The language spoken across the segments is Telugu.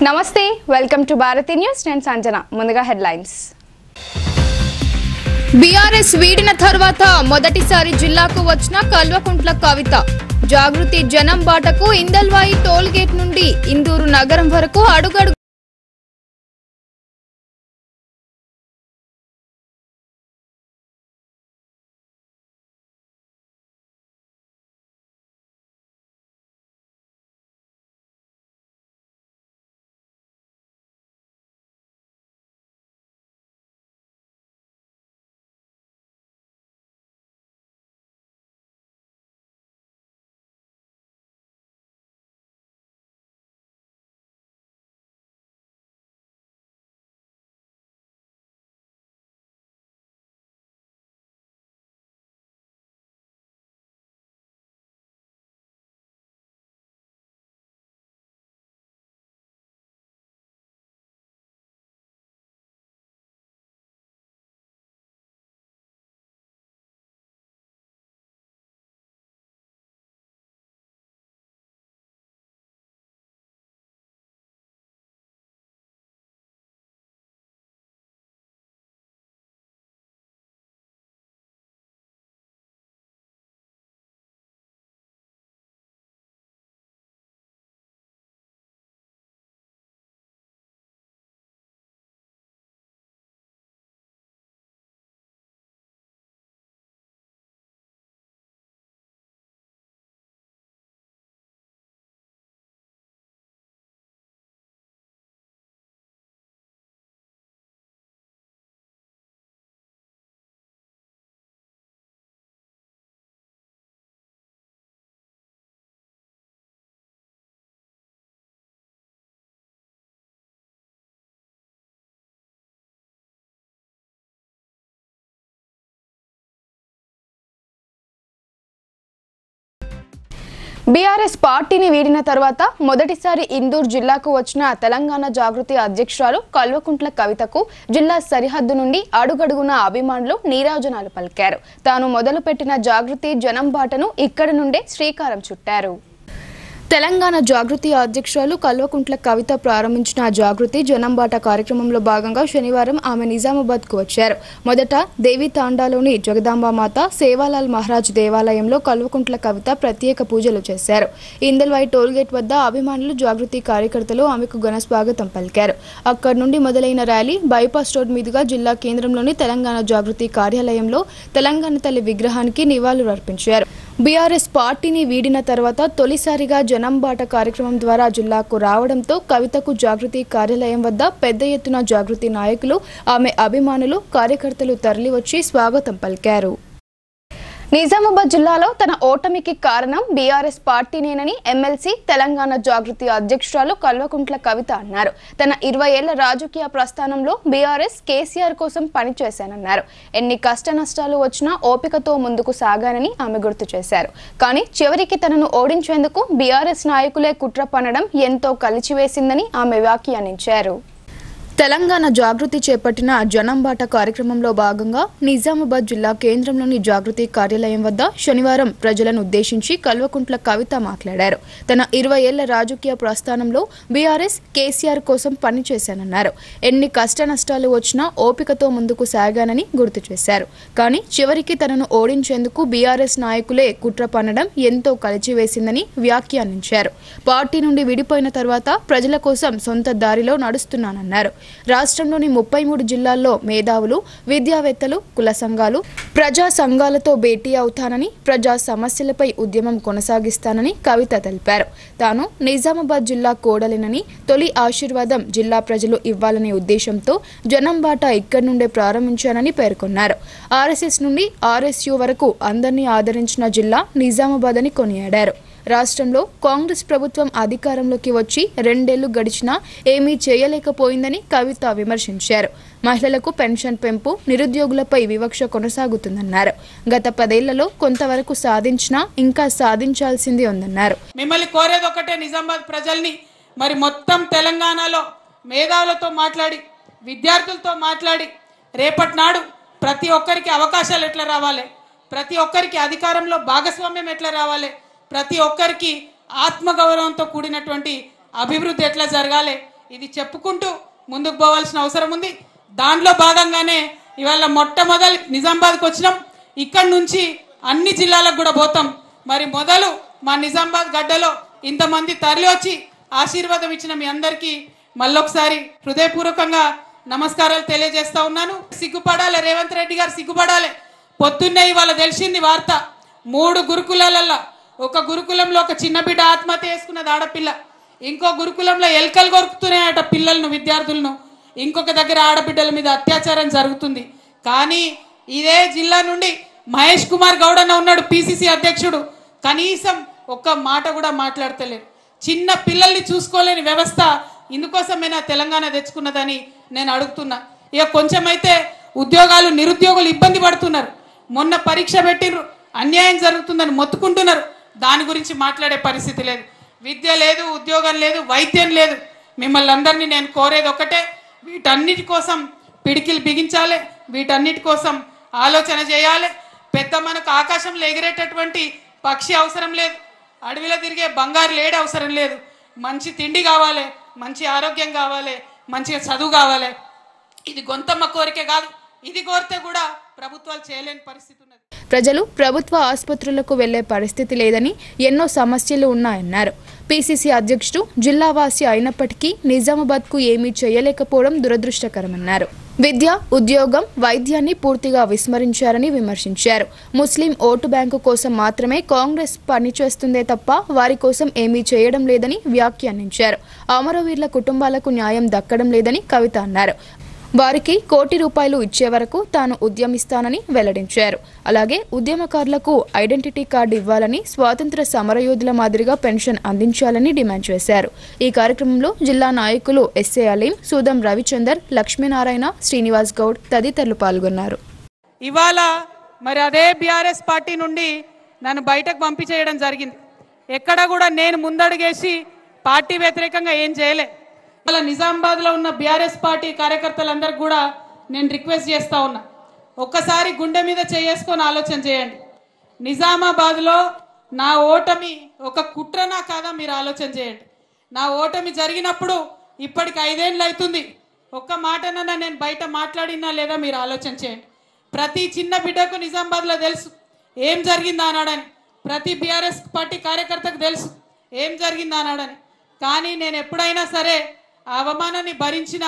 నమస్తే వెల్కమ్ టు భారతి న్యూస్ నేను సంజన ముందుగా హెడ్లైన్స్ బీఆర్ఎస్ వీడిన తర్వాత మొదటిసారి జిల్లాకు వచ్చిన కల్వకుంట్ల కవిత జాగృతి జనం బాటకు ఇందల్వాయి టోల్ గేట్ నుండి ఇందూరు నగరం వరకు అడుగడుగు బీఆర్ఎస్ పార్టీని వీడిన తర్వాత మొదటిసారి ఇందూరు జిల్లాకు వచ్చిన తెలంగాణ జాగృతి అధ్యక్షురాలు కల్వకుంట్ల కవితకు జిల్లా సరిహద్దు నుండి అడుగడుగున అభిమానులు నీరాజనాలు పలికారు. తాను మొదలుపెట్టిన జాగృతి జనం బాటను ఇక్కడి నుండే శ్రీకారం చుట్టారు. తెలంగాణ జాగృతి అధ్యక్షురాలు కల్వకుంట్ల కవిత ప్రారంభించిన జాగృతి జనంబాట కార్యక్రమంలో భాగంగా శనివారం ఆమె నిజామాబాద్కు వచ్చారు. మొదట దేవి తాండాలోని జగదాంబమాత సేవాలాల్ మహారాజ్ దేవాలయంలో కల్వకుంట్ల కవిత ప్రత్యేక పూజలు చేశారు. ఇందల్వాయి టోల్గేట్ వద్ద అభిమానులు జాగృతి కార్యకర్తలు ఆమెకు ఘన స్వాగతం పలికారు. అక్కడి నుండి మొదలైన ర్యాలీ బైపాస్ రోడ్ మీదుగా జిల్లా కేంద్రంలోని తెలంగాణ జాగృతి కార్యాలయంలో తెలంగాణ తల్లి విగ్రహానికి నివాళులు అర్పించారు. బీఆర్ఎస్ పార్టీని వీడిన తర్వాత తొలిసారిగా జనంబాట కార్యక్రమం ద్వారా జిల్లాకు రావడంతో కవితకు జాగృతి కార్యాలయం వద్ద పెద్ద ఎత్తున జాగృతి నాయకులు, ఆమె అభిమానులు, కార్యకర్తలు తరలివచ్చి స్వాగతం పలికారు. నిజామాబాద్ జిల్లాలో తన ఓటమికి కారణం బీఆర్ఎస్ పార్టీనేనని ఎమ్మెల్సీ తెలంగాణ జాగృతి అధ్యక్షురాలు కల్వకుంట్ల కవిత అన్నారు. తన 20 ఏళ్ల రాజకీయ ప్రస్థానంలో బీఆర్ఎస్ కేసీఆర్ కోసం పనిచేశానన్నారు. ఎన్ని కష్ట నష్టాలు వచ్చినా ఓపికతో ముందుకు సాగానని ఆమె గుర్తు చేశారు. కానీ చివరికి తనను ఓడించేందుకు బీఆర్ఎస్ నాయకులే కుట్ర పన్నడం ఎంతో కలిచివేసిందని ఆమె వ్యాఖ్యానించారు. తెలంగాణ జాగృతి చేపట్టిన జనంబాట కార్యక్రమంలో భాగంగా నిజామాబాద్ జిల్లా కేంద్రంలోని జాగృతి కార్యాలయం వద్ద శనివారం ప్రజలను ఉద్దేశించి కల్వకుంట్ల కవిత మాట్లాడారు. తన 20 ఏళ్ల రాజకీయ ప్రస్థానంలో బీఆర్ఎస్ కేసీఆర్ కోసం పనిచేశానన్నారు. ఎన్ని కష్ట నష్టాలు వచ్చినా ఓపికతో ముందుకు సాగానని గుర్తు చేశారు. కానీ చివరికి తనను ఓడించేందుకు బీఆర్ఎస్ నాయకులే కుట్ర పన్నడం ఎంతో కలిచివేసిందని వ్యాఖ్యానించారు. పార్టీ నుండి విడిపోయిన తర్వాత ప్రజల కోసం సొంత దారిలో నడుస్తున్నానన్నారు. రాష్ట్రంలోని 33 జిల్లాల్లో మేధావులు, విద్యావేత్తలు, కుల సంఘాలు, ప్రజా సంఘాలతో భేటీ అవుతానని, ప్రజా సమస్యలపై ఉద్యమం కొనసాగిస్తానని కవిత తెలిపారు. తాను నిజామాబాద్ జిల్లా కోడలినని, తొలి ఆశీర్వాదం జిల్లా ప్రజలు ఇవ్వాలనే ఉద్దేశంతో జనంబాట ఇక్కడి నుండే ప్రారంభించానని పేర్కొన్నారు. ఆర్ఎస్ఎస్ నుండి ఆర్ఎస్యు వరకు అందరినీ ఆదరించిన జిల్లా నిజామాబాద్ అని కొనియాడారు. రాష్ట్రంలో కాంగ్రెస్ ప్రభుత్వం అధికారంలోకి వచ్చి 2 ఏళ్లు గడిచినా ఏమీ చేయలేకపోయిందని కవిత విమర్శించారు. మహిళలకు పెన్షన్ పెంపు, నిరుద్యోగులపై వివక్ష కొనసాగుతుందన్నారు. గత 10 ఏళ్లలో కొంతవరకు సాధించినా ఇంకా సాధించాల్సింది ఉందన్నారు. మిమ్మల్ని కోరేది ఒకటే, నిజామాబాద్ ప్రజల్ని మరి మొత్తం తెలంగాణలో మేధావులతో మాట్లాడి, విద్యార్థులతో మాట్లాడి, రేపటి నాడు ప్రతి ఒక్కరికి అవకాశాలు ఎట్లా రావాలి, ప్రతి ఒక్కరికి అధికారంలో భాగస్వామ్యం ఎట్లా రావాలి, ప్రతి ఒక్కరికి ఆత్మగౌరవంతో కూడినటువంటి అభివృద్ధి ఎట్లా జరగాలి, ఇది చెప్పుకుంటూ ముందుకు పోవాల్సిన అవసరం ఉంది. దాంట్లో భాగంగానే ఇవాళ మొట్టమొదటి నిజామాబాద్కి వచ్చినాం. ఇక్కడి నుంచి అన్ని జిల్లాలకు కూడా పోతాం. మరి మొదలు మా నిజామాబాద్ గడ్డలో ఇంతమంది తరలి వచ్చి ఆశీర్వాదం ఇచ్చిన మీ అందరికీ మళ్ళొకసారి హృదయపూర్వకంగా నమస్కారాలు తెలియజేస్తా ఉన్నాను. సిగ్గుపడాలి, రేవంత్ రెడ్డి గారు సిగ్గుపడాలి. పొద్దున్నే ఇవాళ తెలిసింది వార్త, 3 గురుకులాలల్లో ఒక గురుకులంలో ఒక చిన్న బిడ్డ ఆత్మహత్య చేసుకున్నది ఆడపిల్ల, ఇంకో గురుకులంలో ఎలుకలు కొరుకుతున్నాయట పిల్లలను, విద్యార్థులను, ఇంకొక దగ్గర ఆడబిడ్డల మీద అత్యాచారం జరుగుతుంది. కానీ ఇదే జిల్లా నుండి మహేష్ కుమార్ గౌడ్ అన్న ఉన్నాడు, పిసిసి అధ్యక్షుడు, కనీసం ఒక్క మాట కూడా మాట్లాడతలేరు. చిన్న పిల్లల్ని చూసుకోలేని వ్యవస్థ ఇందుకోసమేనా తెలంగాణ తెచ్చుకున్నదని నేను అడుగుతున్నా. ఇక కొంచెమైతే ఉద్యోగాలు, నిరుద్యోగులు ఇబ్బంది పడుతున్నారు. మొన్న పరీక్ష పెట్టిర్రు, అన్యాయం జరుగుతుందని మొత్తుకుంటున్నారు. దాని గురించి మాట్లాడే పరిస్థితి లేదు. విద్య లేదు, ఉద్యోగం లేదు, వైద్యం లేదు. మిమ్మల్ని అందరినీ నేను కోరేది ఒకటే, వీటన్నిటి కోసం పిడికిలు బిగించాలి, వీటన్నిటి కోసం ఆలోచన చేయాలి. పెద్ద మనకు ఆకాశంలో ఎగిరేటటువంటి పక్షి అవసరం లేదు, అడవిలో తిరిగే బంగారు లేడి అవసరం లేదు. మంచి తిండి కావాలి, మంచి ఆరోగ్యం కావాలి, మంచిగా చదువు కావాలి. ఇది గొంతమ్మ కోరిక కాదు, ఇది కోరితే కూడా ప్రభుత్వాలు చేయలేని పరిస్థితి ఉన్నది. ప్రజలు ప్రభుత్వ ఆసుపత్రులకు వెళ్లే పరిస్థితి లేదని, ఎన్నో సమస్యలు ఉన్నాయన్నారు. పిసిసి అధ్యక్షుడు జిల్లావాసి అయినప్పటికీ నిజామాబాద్కు ఏమీ చేయలేకపోవడం దురదృష్టకరమన్నారు. విద్య, ఉద్యోగం, వైద్యాన్ని పూర్తిగా విస్మరించారని విమర్శించారు. ముస్లిం ఓటు బ్యాంకు కోసం మాత్రమే కాంగ్రెస్ పనిచేస్తుందే తప్ప వారి కోసం ఏమీ చేయడం లేదని వ్యాఖ్యానించారు. అమరవీరుల కుటుంబాలకు న్యాయం దక్కడం లేదని కవిత అన్నారు. వారికి ₹1 కోటి ఇచ్చే వరకు తాను ఉద్యమిస్తానని వెల్లడించారు. అలాగే ఉద్యమకారులకు ఐడెంటిటీ కార్డు ఇవ్వాలని, స్వాతంత్ర సమరయోధుల మాదిరిగా పెన్షన్ అందించాలని డిమాండ్ చేశారు. ఈ కార్యక్రమంలో జిల్లా నాయకులు ఎస్ఏ అలీం, సూదం రవిచందర్, లక్ష్మీనారాయణ, శ్రీనివాస్ గౌడ్ తదితరులు పాల్గొన్నారు. ఇవాళ మరి అదే బీఆర్ఎస్ పార్టీ నుండి నన్ను బయటకు పంపించేయడం జరిగింది. ఎక్కడ కూడా నేను ముందడుగేసి పార్టీ వ్యతిరేకంగా ఏం చేయలే. ఇవాళ నిజామాబాద్లో ఉన్న బీఆర్ఎస్ పార్టీ కార్యకర్తలందరికీ కూడా నేను రిక్వెస్ట్ చేస్తా ఉన్నా, ఒక్కసారి గుండె మీద చేసుకొని ఆలోచన చేయండి. నిజామాబాద్లో నా ఓటమి ఒక కుట్రనా కాదా మీరు ఆలోచన చేయండి. నా ఓటమి జరిగినప్పుడు ఇప్పటికి 5 ఏళ్ళు అవుతుంది. ఒక్క మాటనన్నా నేను బయట మాట్లాడినా లేదా మీరు ఆలోచన చేయండి. ప్రతి చిన్న బిడ్డకు నిజామాబాద్లో తెలుసు ఏం జరిగిందా అన్నాడని, ప్రతి బీఆర్ఎస్ పార్టీ కార్యకర్తకు తెలుసు ఏం జరిగిందా అన్నాడని. కానీ నేను ఎప్పుడైనా సరే ఆ అవమానాన్ని భరించిన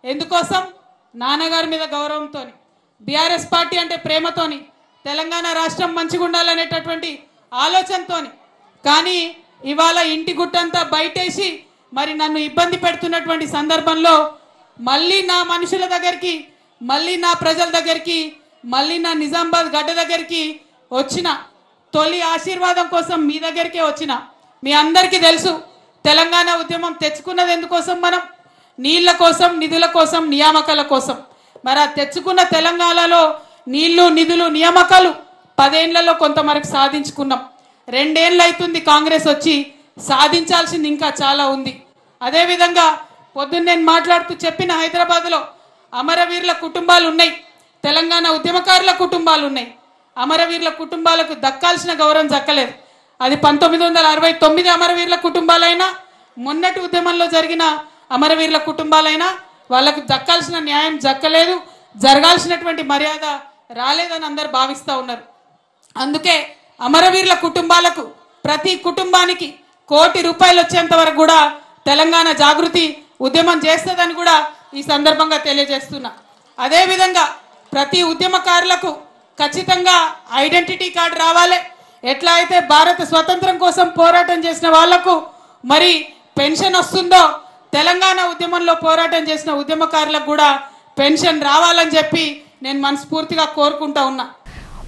ఎందుకోసం, నాన్నగారి మీద గౌరవంతో, బీఆర్ఎస్ పార్టీ అంటే ప్రేమతోని, తెలంగాణ రాష్ట్రం మంచిగా ఉండాలనేటటువంటి ఆలోచనతో. కానీ ఇవాళ ఇంటి గుట్టంతా బయటేసి మరి నన్ను ఇబ్బంది పెడుతున్నటువంటి సందర్భంలో మళ్ళీ నా మనుషుల దగ్గరికి, మళ్ళీ నా ప్రజల దగ్గరికి, మళ్ళీ నా నిజామాబాద్ గడ్డ దగ్గరికి వచ్చిన, తొలి ఆశీర్వాదం కోసం మీ దగ్గరికే వచ్చిన. మీ అందరికీ తెలుసు తెలంగాణ ఉద్యమం తెచ్చుకున్నది ఎందుకోసం, మనం నీళ్ల కోసం, నిధుల కోసం, నియామకాల కోసం. మరి ఆ తెచ్చుకున్న తెలంగాణలో నీళ్లు, నిధులు, నియామకాలు 10 ఏళ్లలో కొంతవరకు సాధించుకున్నాం. 2 ఏళ్ళు అవుతుంది కాంగ్రెస్ వచ్చి, సాధించాల్సింది ఇంకా చాలా ఉంది. అదేవిధంగా పొద్దున్న నేను మాట్లాడుతూ చెప్పిన, హైదరాబాద్లో అమరవీరుల కుటుంబాలు ఉన్నాయి, తెలంగాణ ఉద్యమకారుల కుటుంబాలు ఉన్నాయి. అమరవీరుల కుటుంబాలకు దక్కాల్సిన గౌరవం దక్కలేదు. అది 1969 అమరవీరుల కుటుంబాలైనా, మొన్నటి ఉద్యమంలో జరిగిన అమరవీరుల కుటుంబాలైనా వాళ్ళకు దక్కాల్సిన న్యాయం దక్కలేదు, జరగాల్సినటువంటి మర్యాద రాలేదని అందరు భావిస్తూ ఉన్నారు. అందుకే అమరవీరుల కుటుంబాలకు, ప్రతి కుటుంబానికి ₹1 కోటి వచ్చేంత వరకు కూడా తెలంగాణ జాగృతి ఉద్యమం చేస్తుందని కూడా ఈ సందర్భంగా తెలియజేస్తున్నా. అదేవిధంగా ప్రతి ఉద్యమకారులకు ఖచ్చితంగా ఐడెంటిటీ కార్డు రావాలి. ఎట్లా అయితే భారత స్వతంత్రం కోసం పోరాటం చేసిన వాళ్లకు మరి పెన్షన్ వస్తుందో, తెలంగాణ ఉద్యమంలో పోరాటం చేసిన ఉద్యమకారులకు కూడా పెన్షన్ రావాలని చెప్పి నేను మనస్ఫూర్తిగా కోరుకుంటా ఉన్నా.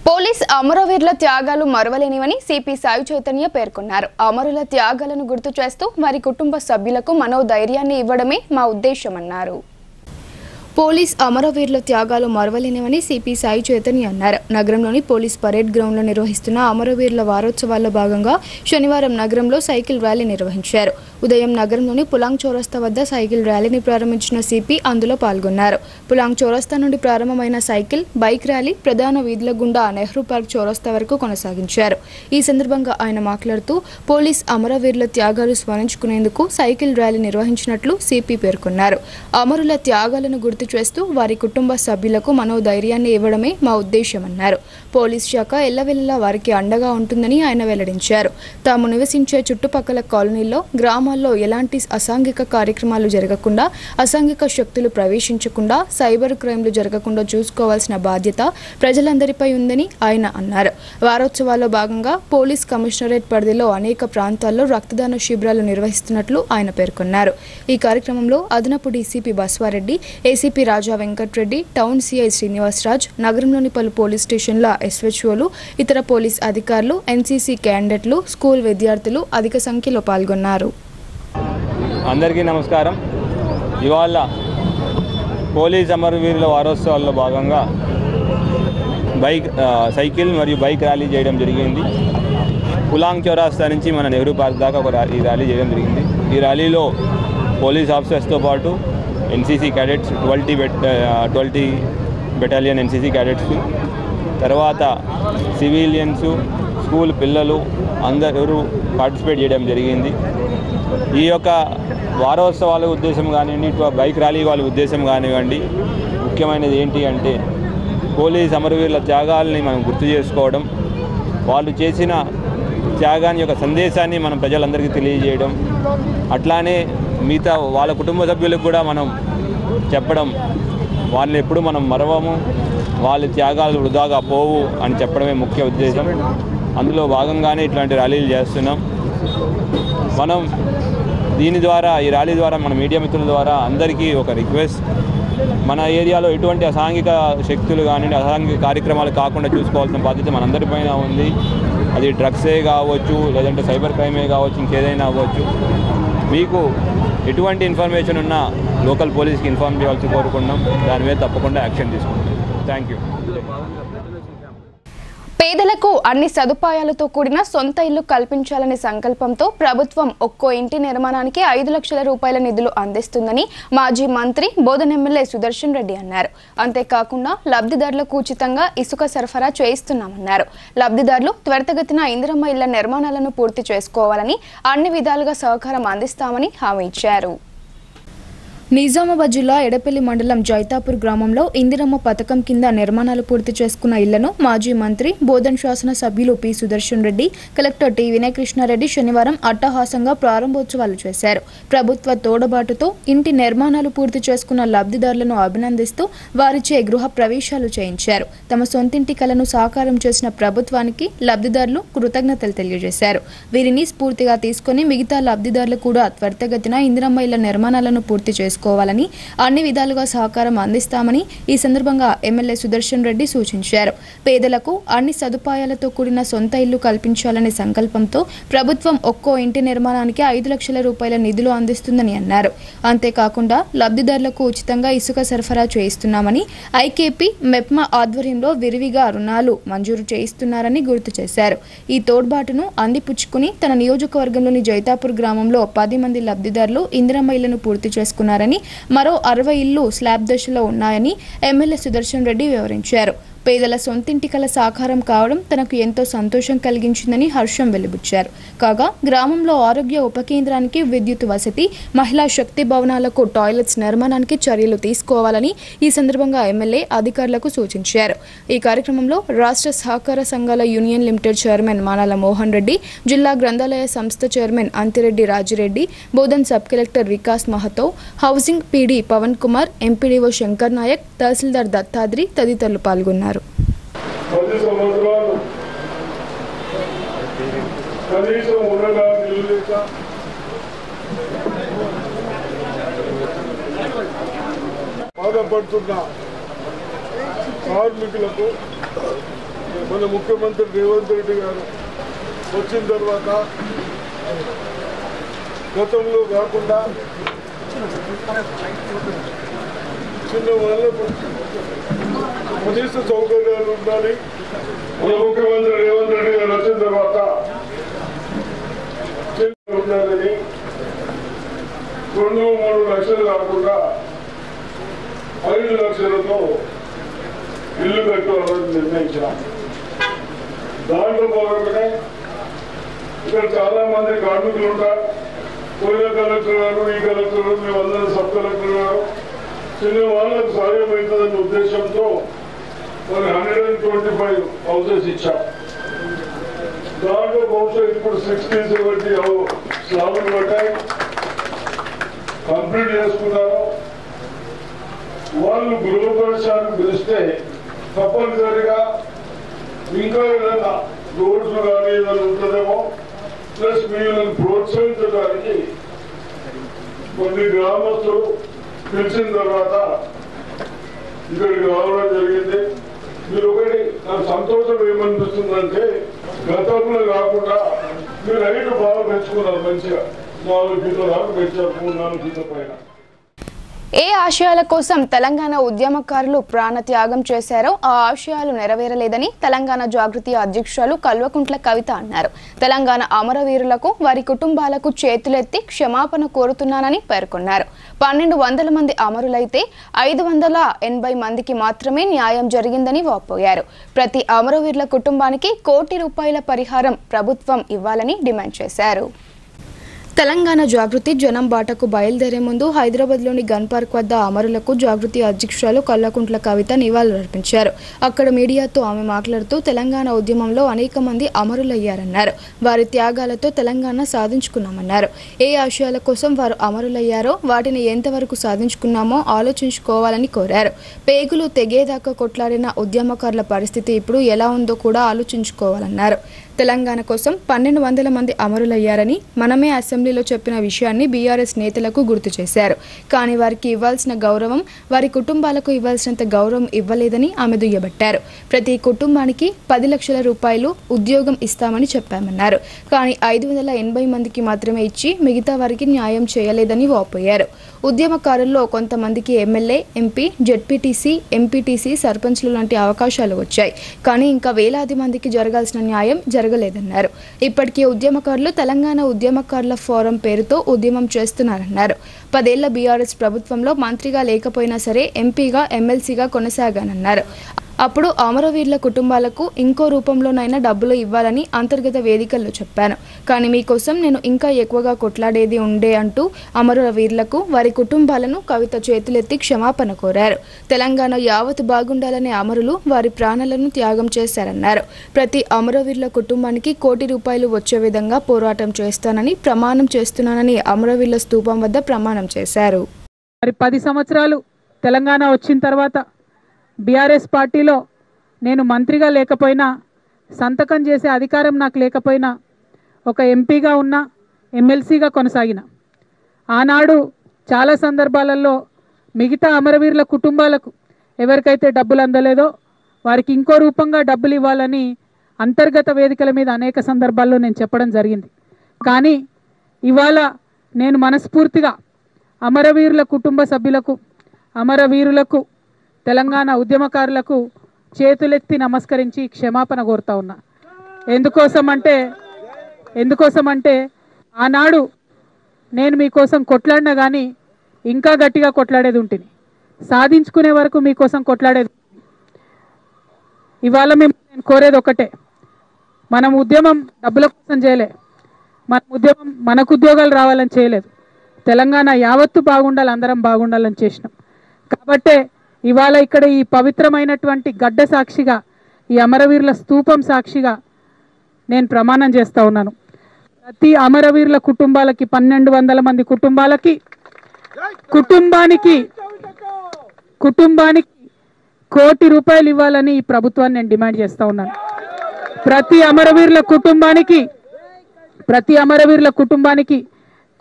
పోలీస్ అమరవీరుల త్యాగాలు మరవలేనివని సిపి సాయి చైతన్య పేర్కొన్నారు. అమరుల త్యాగాలను గుర్తు చేస్తూ వారి కుటుంబ సభ్యులకు మనోధైర్యాన్ని ఇవ్వడమే మా ఉద్దేశమన్నారు. పోలీస్ అమరవీరుల త్యాగాలు మరవలేనివని సిపి సాయి చైతన్య అన్నారు. నగరంలోని పోలీస్ పరేడ్ గ్రౌండ్లో నిర్వహిస్తున్న అమరవీరుల వారోత్సవాల్లో భాగంగా శనివారం నగరంలో సైకిల్ ర్యాలీ నిర్వహించారు. ఉదయం నగరంలోని పులాంగ్ చౌరస్తా వద్ద సైకిల్ ర్యాలీని ప్రారంభించిన సిపి అందులో పాల్గొన్నారు. పులాంగ్ చౌరస్తా నుండి ప్రారంభమైన సైకిల్ బైక్ ర్యాలీ ప్రధాన వీధుల గుండా నెహ్రూ పార్క్ చౌరస్తా వరకు కొనసాగించారు. ఈ సందర్భంగా ఆయన మాట్లాడుతూ పోలీస్ అమరవీరుల త్యాగాలు స్మరించుకునేందుకు సైకిల్ ర్యాలీ నిర్వహించినట్లు సిపి పేర్కొన్నారు. అమరుల త్యాగాలను గుర్తు చేస్తూ వారి కుటుంబ సభ్యులకు మనోధైర్యాన్ని ఇవ్వడమే మా ఉద్దేశమన్నారు. పోలీస్ శాఖ ఎల్లవెల్లలా వారికి అండగా ఉంటుందని ఆయన వెల్లడించారు. తాము నివసించే చుట్టుపక్కల కాలనీల్లో గ్రామాల్లో ఎలాంటి అసాంఘిక కార్యక్రమాలు జరగకుండా, అసాంఘిక శక్తులు ప్రవేశించకుండా, సైబర్ క్రైమ్లు జరగకుండా చూసుకోవాల్సిన బాధ్యత ప్రజలందరిపై ఉందని ఆయన అన్నారు. వారోత్సవాల్లో భాగంగా పోలీస్ కమిషనరేట్ పరిధిలో అనేక ప్రాంతాల్లో రక్తదాన శిబిరాలు నిర్వహిస్తున్నట్లు ఆయన పేర్కొన్నారు. ఈ కార్యక్రమంలో అదనపు DCP Baswareddy, ACP Raja Venkatreddy, town CI Srinivasaraj, నగరంలోని పలు పోలీస్ స్టేషన్ల ఎస్హెచ్ఓలు, ఇతర పోలీస్ అధికారులు, ఎన్సీసీ క్యాండిడేట్లు, స్కూల్ విద్యార్థులు అధిక సంఖ్యలో పాల్గొన్నారు. అందరికీ నమస్కారం. ఇవాళ పోలీస్ అమరవీరుల వారోత్సవాల్లో భాగంగా సైకిల్ మరియు బైక్ ర్యాలీ చేయడం జరిగింది. పులాంగ్ చౌరాస్తా నుంచి మన నెహ్రూ పార్క్ దాకా ఈ ర్యాలీ చేయడం జరిగింది. ఈ ర్యాలీలో పోలీస్ ఆఫీసర్స్తో పాటు NCC cadets 12 battalion NCC cadets, తర్వాత సివిలియన్స్, స్కూల్ పిల్లలు అందరూ పార్టిసిపేట్ చేయడం జరిగింది. ఈ యొక్క వారోత్సవాల ఉద్దేశం కానివ్వండి, బైక్ ర్యాలీ వాళ్ళ ఉద్దేశం కానివ్వండి, ముఖ్యమైనది ఏంటి అంటే పోలీస్ అమరవీరుల త్యాగాలని మనం గుర్తు చేసుకోవడం, వాళ్ళు చేసిన త్యాగాన్ని యొక్క సందేశాన్ని మనం ప్రజలందరికీ తెలియజేయడం, అట్లానే మిగతా వాళ్ళ కుటుంబ సభ్యులకు కూడా మనం చెప్పడం, వాళ్ళని ఎప్పుడు మనం మరవము, వాళ్ళ త్యాగాలు వృధాగా పోవు అని చెప్పడమే ముఖ్య ఉద్దేశం. అందులో భాగంగానే ఇట్లాంటి ర్యాలీలు చేస్తున్నాం. మనం దీని ద్వారా, ఈ ర్యాలీ ద్వారా మన మీడియా మిత్రుల ద్వారా అందరికీ ఒక రిక్వెస్ట్, మన ఏరియాలో ఎటువంటి అసాంఘిక శక్తులు కానీ అసాంఘిక కార్యక్రమాలు కాకుండా చూసుకోవాల్సిన బాధ్యత మనందరిపైన ఉంది. అది డ్రగ్సే కావచ్చు, లేదంటే సైబర్ క్రైమే కావచ్చు, ఇంకేదైనా అవ్వచ్చు. మీకు ఎటువంటి ఇన్ఫర్మేషన్ ఉన్నా లోకల్ పోలీస్కి ఇన్ఫార్మ్ చేయాల్సి కోరుకున్నాం. దాని మీద తప్పకుండా యాక్షన్ తీసుకుంటాం. Thank you. పేదలకు అన్ని సదుపాయాలతో కూడిన సొంత ఇల్లు కల్పించాలనే సంకల్పంతో ప్రభుత్వం ఒక్కో ఇంటి నిర్మాణానికి 5 లక్షల రూపాయల నిధులు అందిస్తుందని మాజీ మంత్రి బోధన్ ఎమ్మెల్యే సుదర్శన్ రెడ్డి అన్నారు. అంతేకాకుండా లబ్ధిదారులకు ఉచితంగా ఇసుక సరఫరా చేయిస్తున్నామన్నారు. లబ్ధిదారులు త్వరితగతిన ఇందిరమ్మ ఇళ్ల నిర్మాణాలను పూర్తి చేసుకోవాలని, అన్ని విధాలుగా సహకారం అందిస్తామని హామీ ఇచ్చారు. నిజామాబాద్ జిల్లా ఎడపల్లి మండలం జైతాపూర్ గ్రామంలో ఇందిరమ్మ పథకం కింద నిర్మాణాలు పూర్తి చేసుకున్న ఇళ్లను మాజీ మంత్రి బోధన్ శాసన సభ్యులు P Sudarshan Reddy, collector T Vinay Krishna Reddy శనివారం అట్టహాసంగా ప్రారంభోత్సవాలు చేశారు. ప్రభుత్వ తోడబాటుతో ఇంటి నిర్మాణాలు పూర్తి చేసుకున్న లబ్ధిదారులను అభినందిస్తూ వారిచే గృహ ప్రవేశాలు చేయించారు. తమ సొంతింటి కలను సాకారం చేసిన ప్రభుత్వానికి లబ్ధిదారులు కృతజ్ఞతలు తెలియజేశారు. వీరిని స్ఫూర్తిగా తీసుకుని మిగతా లబ్ధిదారులు కూడా త్వరితగతిన ఇందిరమ్మ ఇళ్ల నిర్మాణాలను పూర్తి చేసుకోవాలని, అన్ని విధాలుగా సహకారం అందిస్తామని ఈ సందర్భంగా ఎమ్మెల్యే సుదర్శన్ రెడ్డి సూచించారు. పేదలకు అన్ని సదుపాయాలతో కూడిన సొంత ఇల్లు కల్పించాలనే సంకల్పంతో ప్రభుత్వం ఒక్కో ఇంటి నిర్మాణానికి 5 లక్షల రూపాయల నిధులు అందిస్తుందని అన్నారు. అంతేకాకుండా లబ్ధిదారులకు ఉచితంగా ఇసుక సరఫరా చేయిస్తున్నామని, ఐకేపీ మెప్మా ఆధ్వర్యంలో విరివిగా రుణాలు మంజూరు చేయిస్తున్నారని గుర్తు చేశారు. ఈ తోడ్బాటును అందిపుచ్చుకుని తన నియోజకవర్గంలోని జైతాపూర్ గ్రామంలో 10 మంది లబ్ధిదారులు ఇందిరమ్మ ఇళ్లను పూర్తి చేసుకున్నారని, మరో 60 ఇళ్లు స్లాబ్ దశలో ఉన్నాయని ఎమ్మెల్యే సుదర్శన్ రెడ్డి వివరించారు. పేదల సొంతింటి కల సాకారం కావడం తనకు ఎంతో సంతోషం కలిగించిందని హర్షం వెలిబుచ్చారు. కాగా గ్రామంలో ఆరోగ్య ఉప కేంద్రానికి విద్యుత్ వసతి, మహిళా శక్తి భవనాలకు టాయిలెట్స్ నిర్మాణానికి చర్యలు తీసుకోవాలని ఈ సందర్భంగా ఎమ్మెల్యే అధికారులకు సూచించారు. ఈ కార్యక్రమంలో రాష్ట్ర సహకార సంఘాల union limited chairman Manala Mohan Reddy, జిల్లా గ్రంథాలయ సంస్థ chairman Anthireddy Rajireddy, Bodhan sub collector Vikas Mahato, housing PD Pavan Kumar, MPDO Shankar Naik, tahsildar Dattadri తదితరులు పాల్గొన్నారు. 10 సంవత్సరాలు కనీసం ఉండగా నిలులేక బాధపడుతున్న కార్మికులకు మన ముఖ్యమంత్రి రేవంత్ రెడ్డి గారు వచ్చిన తర్వాత గతంలో కాకుండా చిన్న వాళ్ళకు కనీస సౌకర్యాలు ఉండాలి. మన ముఖ్యమంత్రి రేవంత్ రెడ్డి గారు వచ్చిన తర్వాత ఉండాలని 2-3 లక్షలు కాకుండా 5 లక్షలతో ఇల్లు కట్టాలని నిర్ణయించాం. దాంట్లో భాగంగానే ఇక్కడ చాలా మంది కార్మికులు ఉంటారు. పోయిన కలెక్టర్ గారు, ఈ కలెక్టర్ గారు, మేమందరం సబ్ కలెక్టర్ గారు చిన్న వాళ్ళకు సాయం అవుతుందనే ఉద్దేశంతో మరి 125 హౌసెస్ ఇచ్చాం. దాంట్లో బహుశా ఇప్పుడు 60-70 స్లాబులు పట్టాయి, కంప్లీట్ చేసుకున్నారు. వాళ్ళు గృహప్రవేశానికి పిలిస్తే తప్పనిసరిగా ఇంకా ఏదైనా రోడ్స్ కానీ ఏదైనా ఉంటుందేమో, ప్లస్ వీళ్ళని ప్రోత్సహించడానికి కొన్ని గ్రామస్తులు పిలిచిన తర్వాత ఇక్కడికి రావడం జరిగింది. మీరు ఒకటి నాకు సంతోషం ఏమనిపిస్తుందంటే గతంలో కాకుండా మీరు హైట్ బాగా పెంచుకున్నారు. మంచిగా 4 ఫీట్ల దాకా పెంచారు, 3-4 ఫీట్ల పైన. ఏ ఆశయాల కోసం తెలంగాణ ఉద్యమకారులు ప్రాణత్యాగం చేశారో ఆ ఆశయాలు నెరవేరలేదని తెలంగాణ జాగృతి అధ్యక్షురాలు కల్వకుంట్ల కవిత అన్నారు. తెలంగాణ అమరవీరులకు వారి కుటుంబాలకు చేతులెత్తి క్షమాపణ కోరుతున్నానని పేర్కొన్నారు. 1200 మంది అమరులైతే 580 మందికి మాత్రమే న్యాయం జరిగిందని వాపోయారు. ప్రతి అమరవీరుల కుటుంబానికి ₹1 కోటి పరిహారం ప్రభుత్వం ఇవ్వాలని డిమాండ్ చేశారు. తెలంగాణ జాగృతి జనం బాటకు బయలుదేరే ముందు హైదరాబాద్లోని గన్ పార్క్ వద్ద అమరులకు జాగృతి అధ్యక్షురాలు కల్వకుంట్ల కవిత నివాళులర్పించారు. అక్కడ మీడియాతో ఆమె మాట్లాడుతూ తెలంగాణ ఉద్యమంలో అనేక మంది అమరులయ్యారన్నారు. వారి త్యాగాలతో తెలంగాణ సాధించుకున్నామన్నారు. ఏ ఆశయాల కోసం వారు అమరులయ్యారో వాటిని ఎంతవరకు సాధించుకున్నామో ఆలోచించుకోవాలని కోరారు. పేగులు తెగేదాకా కొట్లాడిన ఉద్యమకారుల పరిస్థితి ఇప్పుడు ఎలా ఉందో కూడా ఆలోచించుకోవాలన్నారు. తెలంగాణ కోసం 1200 మంది అమరులయ్యారని మనమే అసెంబ్లీలో చెప్పిన విషయాన్ని బీఆర్ఎస్ నేతలకు గుర్తు చేశారు. కానీ వారికి ఇవ్వాల్సిన గౌరవం, వారి కుటుంబాలకు ఇవ్వాల్సినంత గౌరవం ఇవ్వలేదని ఆమె దుయ్యబట్టారు. ప్రతి కుటుంబానికి 10 లక్షల రూపాయలు ఉద్యోగం ఇస్తామని చెప్పామన్నారు. కానీ 580 మందికి మాత్రమే ఇచ్చి మిగతా వారికి న్యాయం చేయలేదని వాపోయారు. ఉద్యమకారుల్లో కొంతమందికి ఎమ్మెల్యే, ఎంపీ, జెడ్పీటీసీ, ఎంపీటీసీ, సర్పంచ్లు లాంటి అవకాశాలు వచ్చాయి. కానీ ఇంకా వేలాది మందికి జరగాల్సిన న్యాయం జరగలేదన్నారు. ఇప్పటికీ ఉద్యమకారులు తెలంగాణ ఉద్యమకారుల ఫోరం పేరుతో ఉద్యమం చేస్తున్నారన్నారు. 10 ఏళ్ల బీఆర్ఎస్ ప్రభుత్వంలో మంత్రిగా లేకపోయినా సరే ఎంపీగా, ఎమ్మెల్సీగా కొనసాగానన్నారు. అప్పుడు అమరవీరుల కుటుంబాలకు ఇంకో రూపంలోనైనా డబ్బులు ఇవ్వాలని అంతర్గత వేదికల్లో చెప్పాను. కానీ మీకోసం నేను ఇంకా ఎక్కువగా కొట్లాడేది ఉండే అంటూ అమరుల వీరులకు, వారి కుటుంబాలను కవిత చేతులెత్తి క్షమాపణ కోరారు. తెలంగాణ యావత్ బాగుండాలనే అమరులు వారి ప్రాణాలను త్యాగం చేశారన్నారు. ప్రతి అమరవీరుల కుటుంబానికి ₹1 కోటి వచ్చే విధంగా పోరాటం చేస్తానని ప్రమాణం చేస్తున్నానని అమరవీరుల స్తూపం వద్ద ప్రమాణం చేశారు. మరి 10 సంవత్సరాలు తెలంగాణ వచ్చిన తర్వాత బీఆర్ఎస్ పార్టీలో నేను మంత్రిగా లేకపోయినా, సంతకం చేసే అధికారం నాకు లేకపోయినా, ఒక ఎంపీగా ఉన్న, ఎమ్మెల్సీగా కొనసాగిన. ఆనాడు చాలా సందర్భాలలో మిగతా అమరవీరుల కుటుంబాలకు ఎవరికైతే డబ్బులు అందలేదో వారికి ఇంకో రూపంగా డబ్బులు ఇవ్వాలని అంతర్గత వేదికల మీద అనేక సందర్భాల్లో నేను చెప్పడం జరిగింది. కానీ ఇవాళ నేను మనస్ఫూర్తిగా అమరవీరుల కుటుంబ సభ్యులకు, అమరవీరులకు, తెలంగాణ ఉద్యమకారులకు చేతులెత్తి నమస్కరించి క్షమాపణ కోరుతా ఉన్నా. ఎందుకోసమంటే ఆనాడు నేను మీకోసం కొట్లాడినా కానీ ఇంకా గట్టిగా కొట్లాడేది ఉంటుంది, సాధించుకునే వరకు మీకోసం కొట్లాడేది. ఇవాళ నేను కోరేది ఒకటే, మనం ఉద్యమం డబ్బుల కోసం చేయలే, మన ఉద్యమం మనకు ఉద్యోగాలు రావాలని చేయలేదు. తెలంగాణ యావత్తు బాగుండాలి, అందరం బాగుండాలని చేసినాం. కాబట్టే ఇవాళ ఇక్కడ ఈ పవిత్రమైనటువంటి గడ్డ సాక్షిగా, ఈ అమరవీరుల స్తూపం సాక్షిగా నేను ప్రమాణం చేస్తూ ఉన్నాను. ప్రతి అమరవీరుల కుటుంబాలకి, 1200 మంది కుటుంబానికి ₹1 కోటి ఇవ్వాలని ఈ ప్రభుత్వాన్ని నేను డిమాండ్ చేస్తూ ఉన్నాను. ప్రతి అమరవీరుల కుటుంబానికి ₹1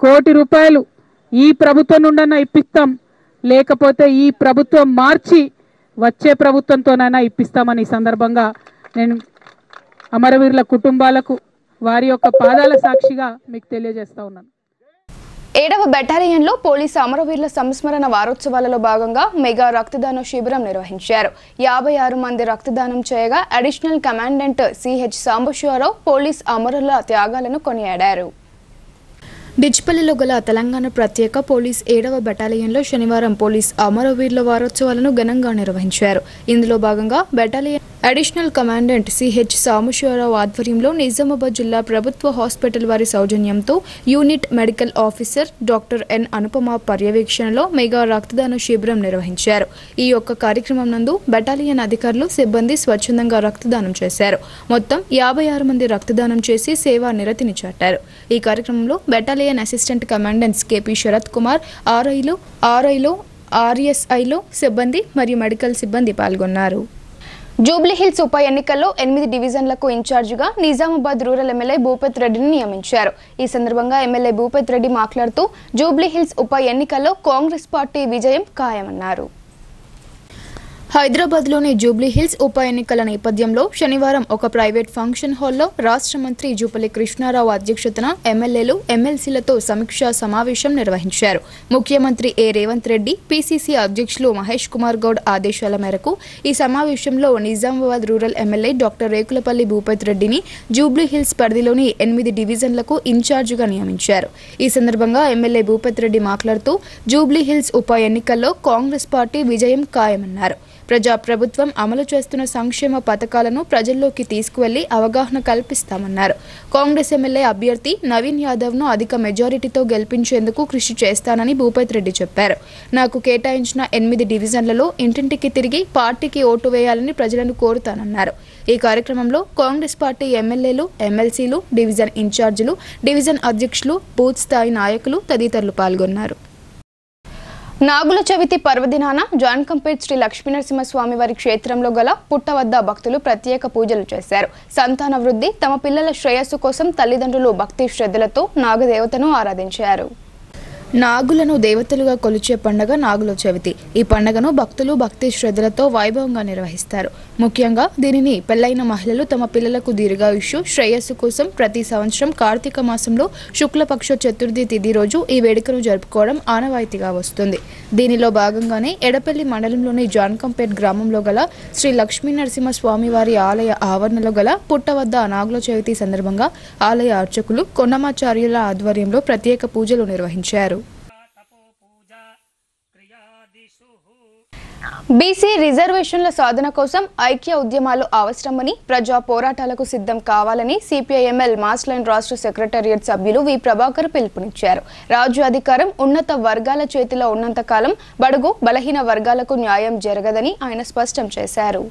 కోటి ఈ ప్రభుత్వం నుండన్నా ఇప్పిస్తాం, లేకపోతే ఈ ప్రభుత్వం మార్చి వచ్చే ప్రభుత్వంతోనైనా ఇప్పిస్తామని ఈ సందర్భంగా నేను అమరవీరుల కుటుంబాలకు వారి యొక్క పాదాల సాక్షిగా మీకు తెలియజేస్తా ఉన్నాను. 7వ బెటాలియన్లో పోలీసు అమరవీరుల సంస్మరణ వారోత్సవాలలో భాగంగా మెగా రక్తదాన శిబిరం నిర్వహించారు. 56 మంది రక్తదానం చేయగా additional commandant CH Sambasivarao police అమరుల త్యాగాలను కొనియాడారు. డిచ్పల్లిలో గల తెలంగాణ ప్రత్యేక పోలీస్ 7వ బెటాలియన్లో శనివారం పోలీస్ అమరవీరుల వారోత్సవాలను ఘనంగా నిర్వహించారు. ఇందులో భాగంగా battalion additional commandant CH Sambasiva Rao ఆధ్వర్యంలో నిజామాబాద్ జిల్లా ప్రభుత్వ హాస్పిటల్ వారి సౌజన్యంతో unit medical officer doctor N Anupama పర్యవేక్షణలో మెగా రక్తదాన శిబిరం నిర్వహించారు. ఈ యొక్క కార్యక్రమం నందు బెటాలియన్ అధికారులు సిబ్బంది స్వచ్ఛందంగా రక్తదానం చేశారు. మొత్తం 56 మంది రక్తదానం చేసి సేవా నిరతిని చాటారు. ఈ కార్యక్రమంలో battalion assistant commandants KP Sharath Kumar, ఆర్ఐలో ఆర్ఎస్ఐలో సిబ్బంది మరియు మెడికల్ సిబ్బంది పాల్గొన్నారు. జూబ్లీహిల్స్ ఉప ఎన్నికల్లో 8 డివిజన్లకు ఇన్ఛార్జిగా నిజామాబాద్ రూరల్ ఎమ్మెల్యే భూపత్ రెడ్డిని నియమించారు. ఈ సందర్భంగా ఎమ్మెల్యే భూపత్ రెడ్డి మాట్లాడుతూ జూబ్లీహిల్స్ ఉప ఎన్నికల్లో కాంగ్రెస్ పార్టీ విజయం ఖాయమన్నారు. హైదరాబాద్లోని జూబ్లీహిల్స్ ఉప ఎన్నికల నేపథ్యంలో శనివారం ఒక ప్రైవేట్ ఫంక్షన్ హాల్లో రాష్ట్ర మంత్రి జూపల్లి కృష్ణారావు అధ్యక్షతన ఎమ్మెల్యేలు ఎమ్మెల్సీలతో సమీక్షా సమావేశం నిర్వహించారు. ముఖ్యమంత్రి రేవంత్ రెడ్డి, పిసిసి అధ్యక్షులు మహేష్ కుమార్ గౌడ్ ఆదేశాల మేరకు ఈ సమావేశంలో Nizamabad rural MLA doctor Rekulapalli Bhupath రెడ్డిని జూబ్లీహిల్స్ పరిధిలోని 8 డివిజన్లకు ఇన్ఛార్జిగా నియమించారు. ఈ సందర్భంగా ఎమ్మెల్యే భూపత్ రెడ్డి మాట్లాడుతూ జూబ్లీహిల్స్ ఉప ఎన్నికల్లో కాంగ్రెస్ పార్టీ విజయం ఖాయమన్నారు. ప్రజాప్రభుత్వం అమలు చేస్తున్న సంక్షేమ పథకాలను ప్రజల్లోకి తీసుకువెళ్లి అవగాహన కల్పిస్తామన్నారు. కాంగ్రెస్ ఎమ్మెల్యే అభ్యర్థి నవీన్ యాదవ్ను అధిక మెజారిటీతో గెలిపించేందుకు కృషి చేస్తానని భూపత్ రెడ్డి చెప్పారు. నాకు కేటాయించిన 8 డివిజన్లలో ఇంటింటికి తిరిగి పార్టీకి ఓటు వేయాలని ప్రజలను కోరుతానన్నారు. ఈ కార్యక్రమంలో కాంగ్రెస్ పార్టీ ఎమ్మెల్యేలు, ఎమ్మెల్సీలు, డివిజన్ ఇన్ఛార్జీలు, డివిజన్ అధ్యక్షులు, బూత్ స్థాయి నాయకులు తదితరులు పాల్గొన్నారు. నాగుల చవితి పర్వదినాన జాన్కంపేట్ శ్రీ లక్ష్మీనరసింహస్వామి వారి క్షేత్రంలో గల పుట్ట వద్ద భక్తులు ప్రత్యేక పూజలు చేశారు. సంతాన వృద్ధి, తమ పిల్లల శ్రేయస్సు కోసం తల్లిదండ్రులు భక్తి శ్రద్ధలతో నాగదేవతను ఆరాధించారు. నాగులను దేవతలుగా కొలిచే పండుగ నాగుల చవితి. ఈ పండుగను భక్తులు భక్తి శ్రద్ధలతో వైభవంగా నిర్వహిస్తారు. ముఖ్యంగా దీనిని పెళ్లైన మహిళలు తమ పిల్లలకు దీర్ఘాయుష్యు, శ్రేయస్సు కోసం ప్రతి సంవత్సరం కార్తీక మాసంలో శుక్లపక్ష చతుర్థి తిథి రోజు ఈ వేడుకను జరుపుకోవడం ఆనవాయితీగా వస్తుంది. దీనిలో భాగంగానే ఎడపల్లి మండలంలోని జాన్కంపేట్ గ్రామంలో గల శ్రీ లక్ష్మీనరసింహ స్వామి వారి ఆలయ ఆవరణలో గల పుట్ట వద్ద నాగుల చవితి సందర్భంగా ఆలయ అర్చకులు కొండమాచార్యుల ఆధ్వర్యంలో ప్రత్యేక పూజలు నిర్వహించారు. బీసీ రిజర్వేషన్ల సాధన కోసం ఐక్య ఉద్యమాలు అవసరమని, ప్రజా పోరాటాలకు సిద్ధం కావాలని సిపిఐఎంఎల్ మాస్ లైన్ రాష్ట్ర సెక్రటేరియట్ సభ్యులు వి ప్రభాకర్ పిలుపునిచ్చారు. రాజ్య అధికారం ఉన్నత వర్గాల చేతిలో ఉన్నంత కాలం బడుగు బలహీన వర్గాలకు న్యాయం జరగదని ఆయన స్పష్టం చేశారు.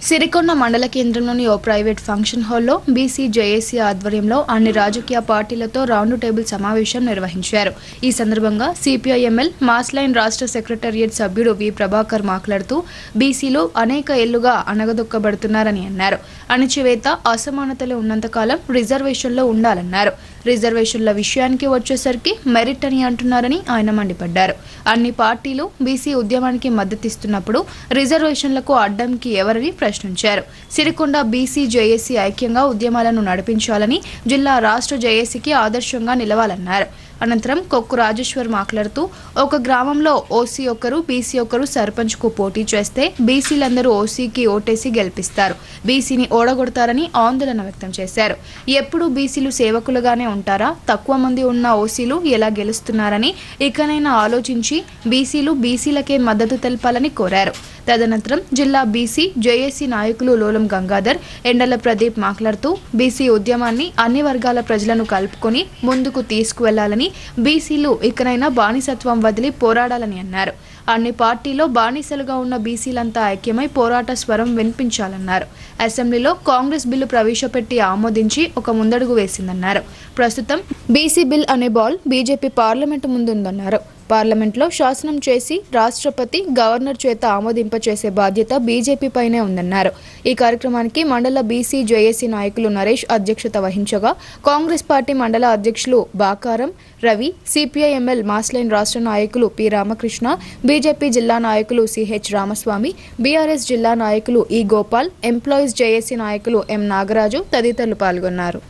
సిరికొండ మండల కేంద్రంలోని ఓ ప్రైవేట్ ఫంక్షన్ హాల్లో బీసీ జేఏసీ ఆధ్వర్యంలో అన్ని రాజకీయ పార్టీలతో రౌండ్ టేబుల్ సమావేశం నిర్వహించారు. ఈ సందర్భంగా సిపిఐఎంఎల్ మాస్ లైన్ రాష్ట్ర సెక్రటేరియట్ సభ్యుడు వి ప్రభాకర్ మాట్లాడుతూ బీసీలు అనేక ఏళ్లుగా అణగదొక్కబడుతున్నారని అన్నారు. అణచివేత, అసమానతలు ఉన్నంతకాలం రిజర్వేషన్లో ఉండాలన్నారు. రిజర్వేషన్ల విషయానికి వచ్చేసరికి మెరిట్ అని అంటున్నారని ఆయన మండిపడ్డారు. అన్ని పార్టీలు బీసీ ఉద్యమానికి మద్దతిస్తున్నప్పుడు రిజర్వేషన్లకు అడ్డంకి ఎవరని ప్రశ్నించారు. సిరికొండ బీసీ జేఏసీ ఐక్యంగా ఉద్యమాలను నడిపించాలని, జిల్లా రాష్ట్ర జేఏసీకి ఆదర్శంగా నిలవాలన్నారు. అనంతరం కొక్కు రాజేశ్వర్ మాట్లాడుతూ ఒక గ్రామంలో ఓసీ ఒకరు, బీసీ ఒకరు సర్పంచ్కు పోటీ చేస్తే బీసీలందరూ ఓసీకి ఓటేసి గెలిపిస్తారు, బీసీని ఓడగొడతారని ఆందోళన వ్యక్తం చేశారు. ఎప్పుడు బీసీలు సేవకులుగానే ఉంటారా? తక్కువ మంది ఉన్న ఓసీలు ఎలా గెలుస్తున్నారని ఇకనైనా ఆలోచించి బీసీలు బీసీలకే మద్దతు తెలపాలని కోరారు. తదనంతరం జిల్లా బీసీ జేఏసీ నాయకులు లోలం గంగాధర్, ఎండల ప్రదీప్ మాట్లాడుతూ బీసీ ఉద్యమాన్ని అన్ని వర్గాల ప్రజలను కలుపుకొని ముందుకు తీసుకువెళ్లాలని, బీసీలు ఇకనైనా బానిసత్వం వదిలి పోరాడాలని అన్నారు. అన్ని పార్టీలో బానిసలుగా ఉన్న బీసీలంతా ఐక్యమై పోరాట స్వరం వినిపించాలన్నారు. అసెంబ్లీలో కాంగ్రెస్ బిల్లు ప్రవేశపెట్టి ఆమోదించి ఒక ముందడుగు వేసిందన్నారు. ప్రస్తుతం బీసీ బిల్ అనే బాల్ బీజేపీ పార్లమెంటు ముందుందన్నారు. పార్లమెంట్లో శాసనం చేసి రాష్ట్రపతి, గవర్నర్ చేత ఆమోదింపచేసే బాధ్యత బీజేపీ పైనే ఉందన్నారు. ఈ కార్యక్రమానికి మండల బీసీ జేఏసీ నాయకులు నరేష్ అధ్యక్షత వహించగా కాంగ్రెస్ పార్టీ మండల అధ్యక్షులు Bakaram Ravi, CPIML mass line రాష్ట్ర నాయకులు పి రామకృష్ణ, బీజేపీ జిల్లా నాయకులు సిహెచ్ రామస్వామి, బీఆర్ఎస్ జిల్లా నాయకులు ఈ గోపాల్, ఎంప్లాయీస్ జేఏసీ నాయకులు ఎం నాగరాజు తదితరులు పాల్గొన్నారు.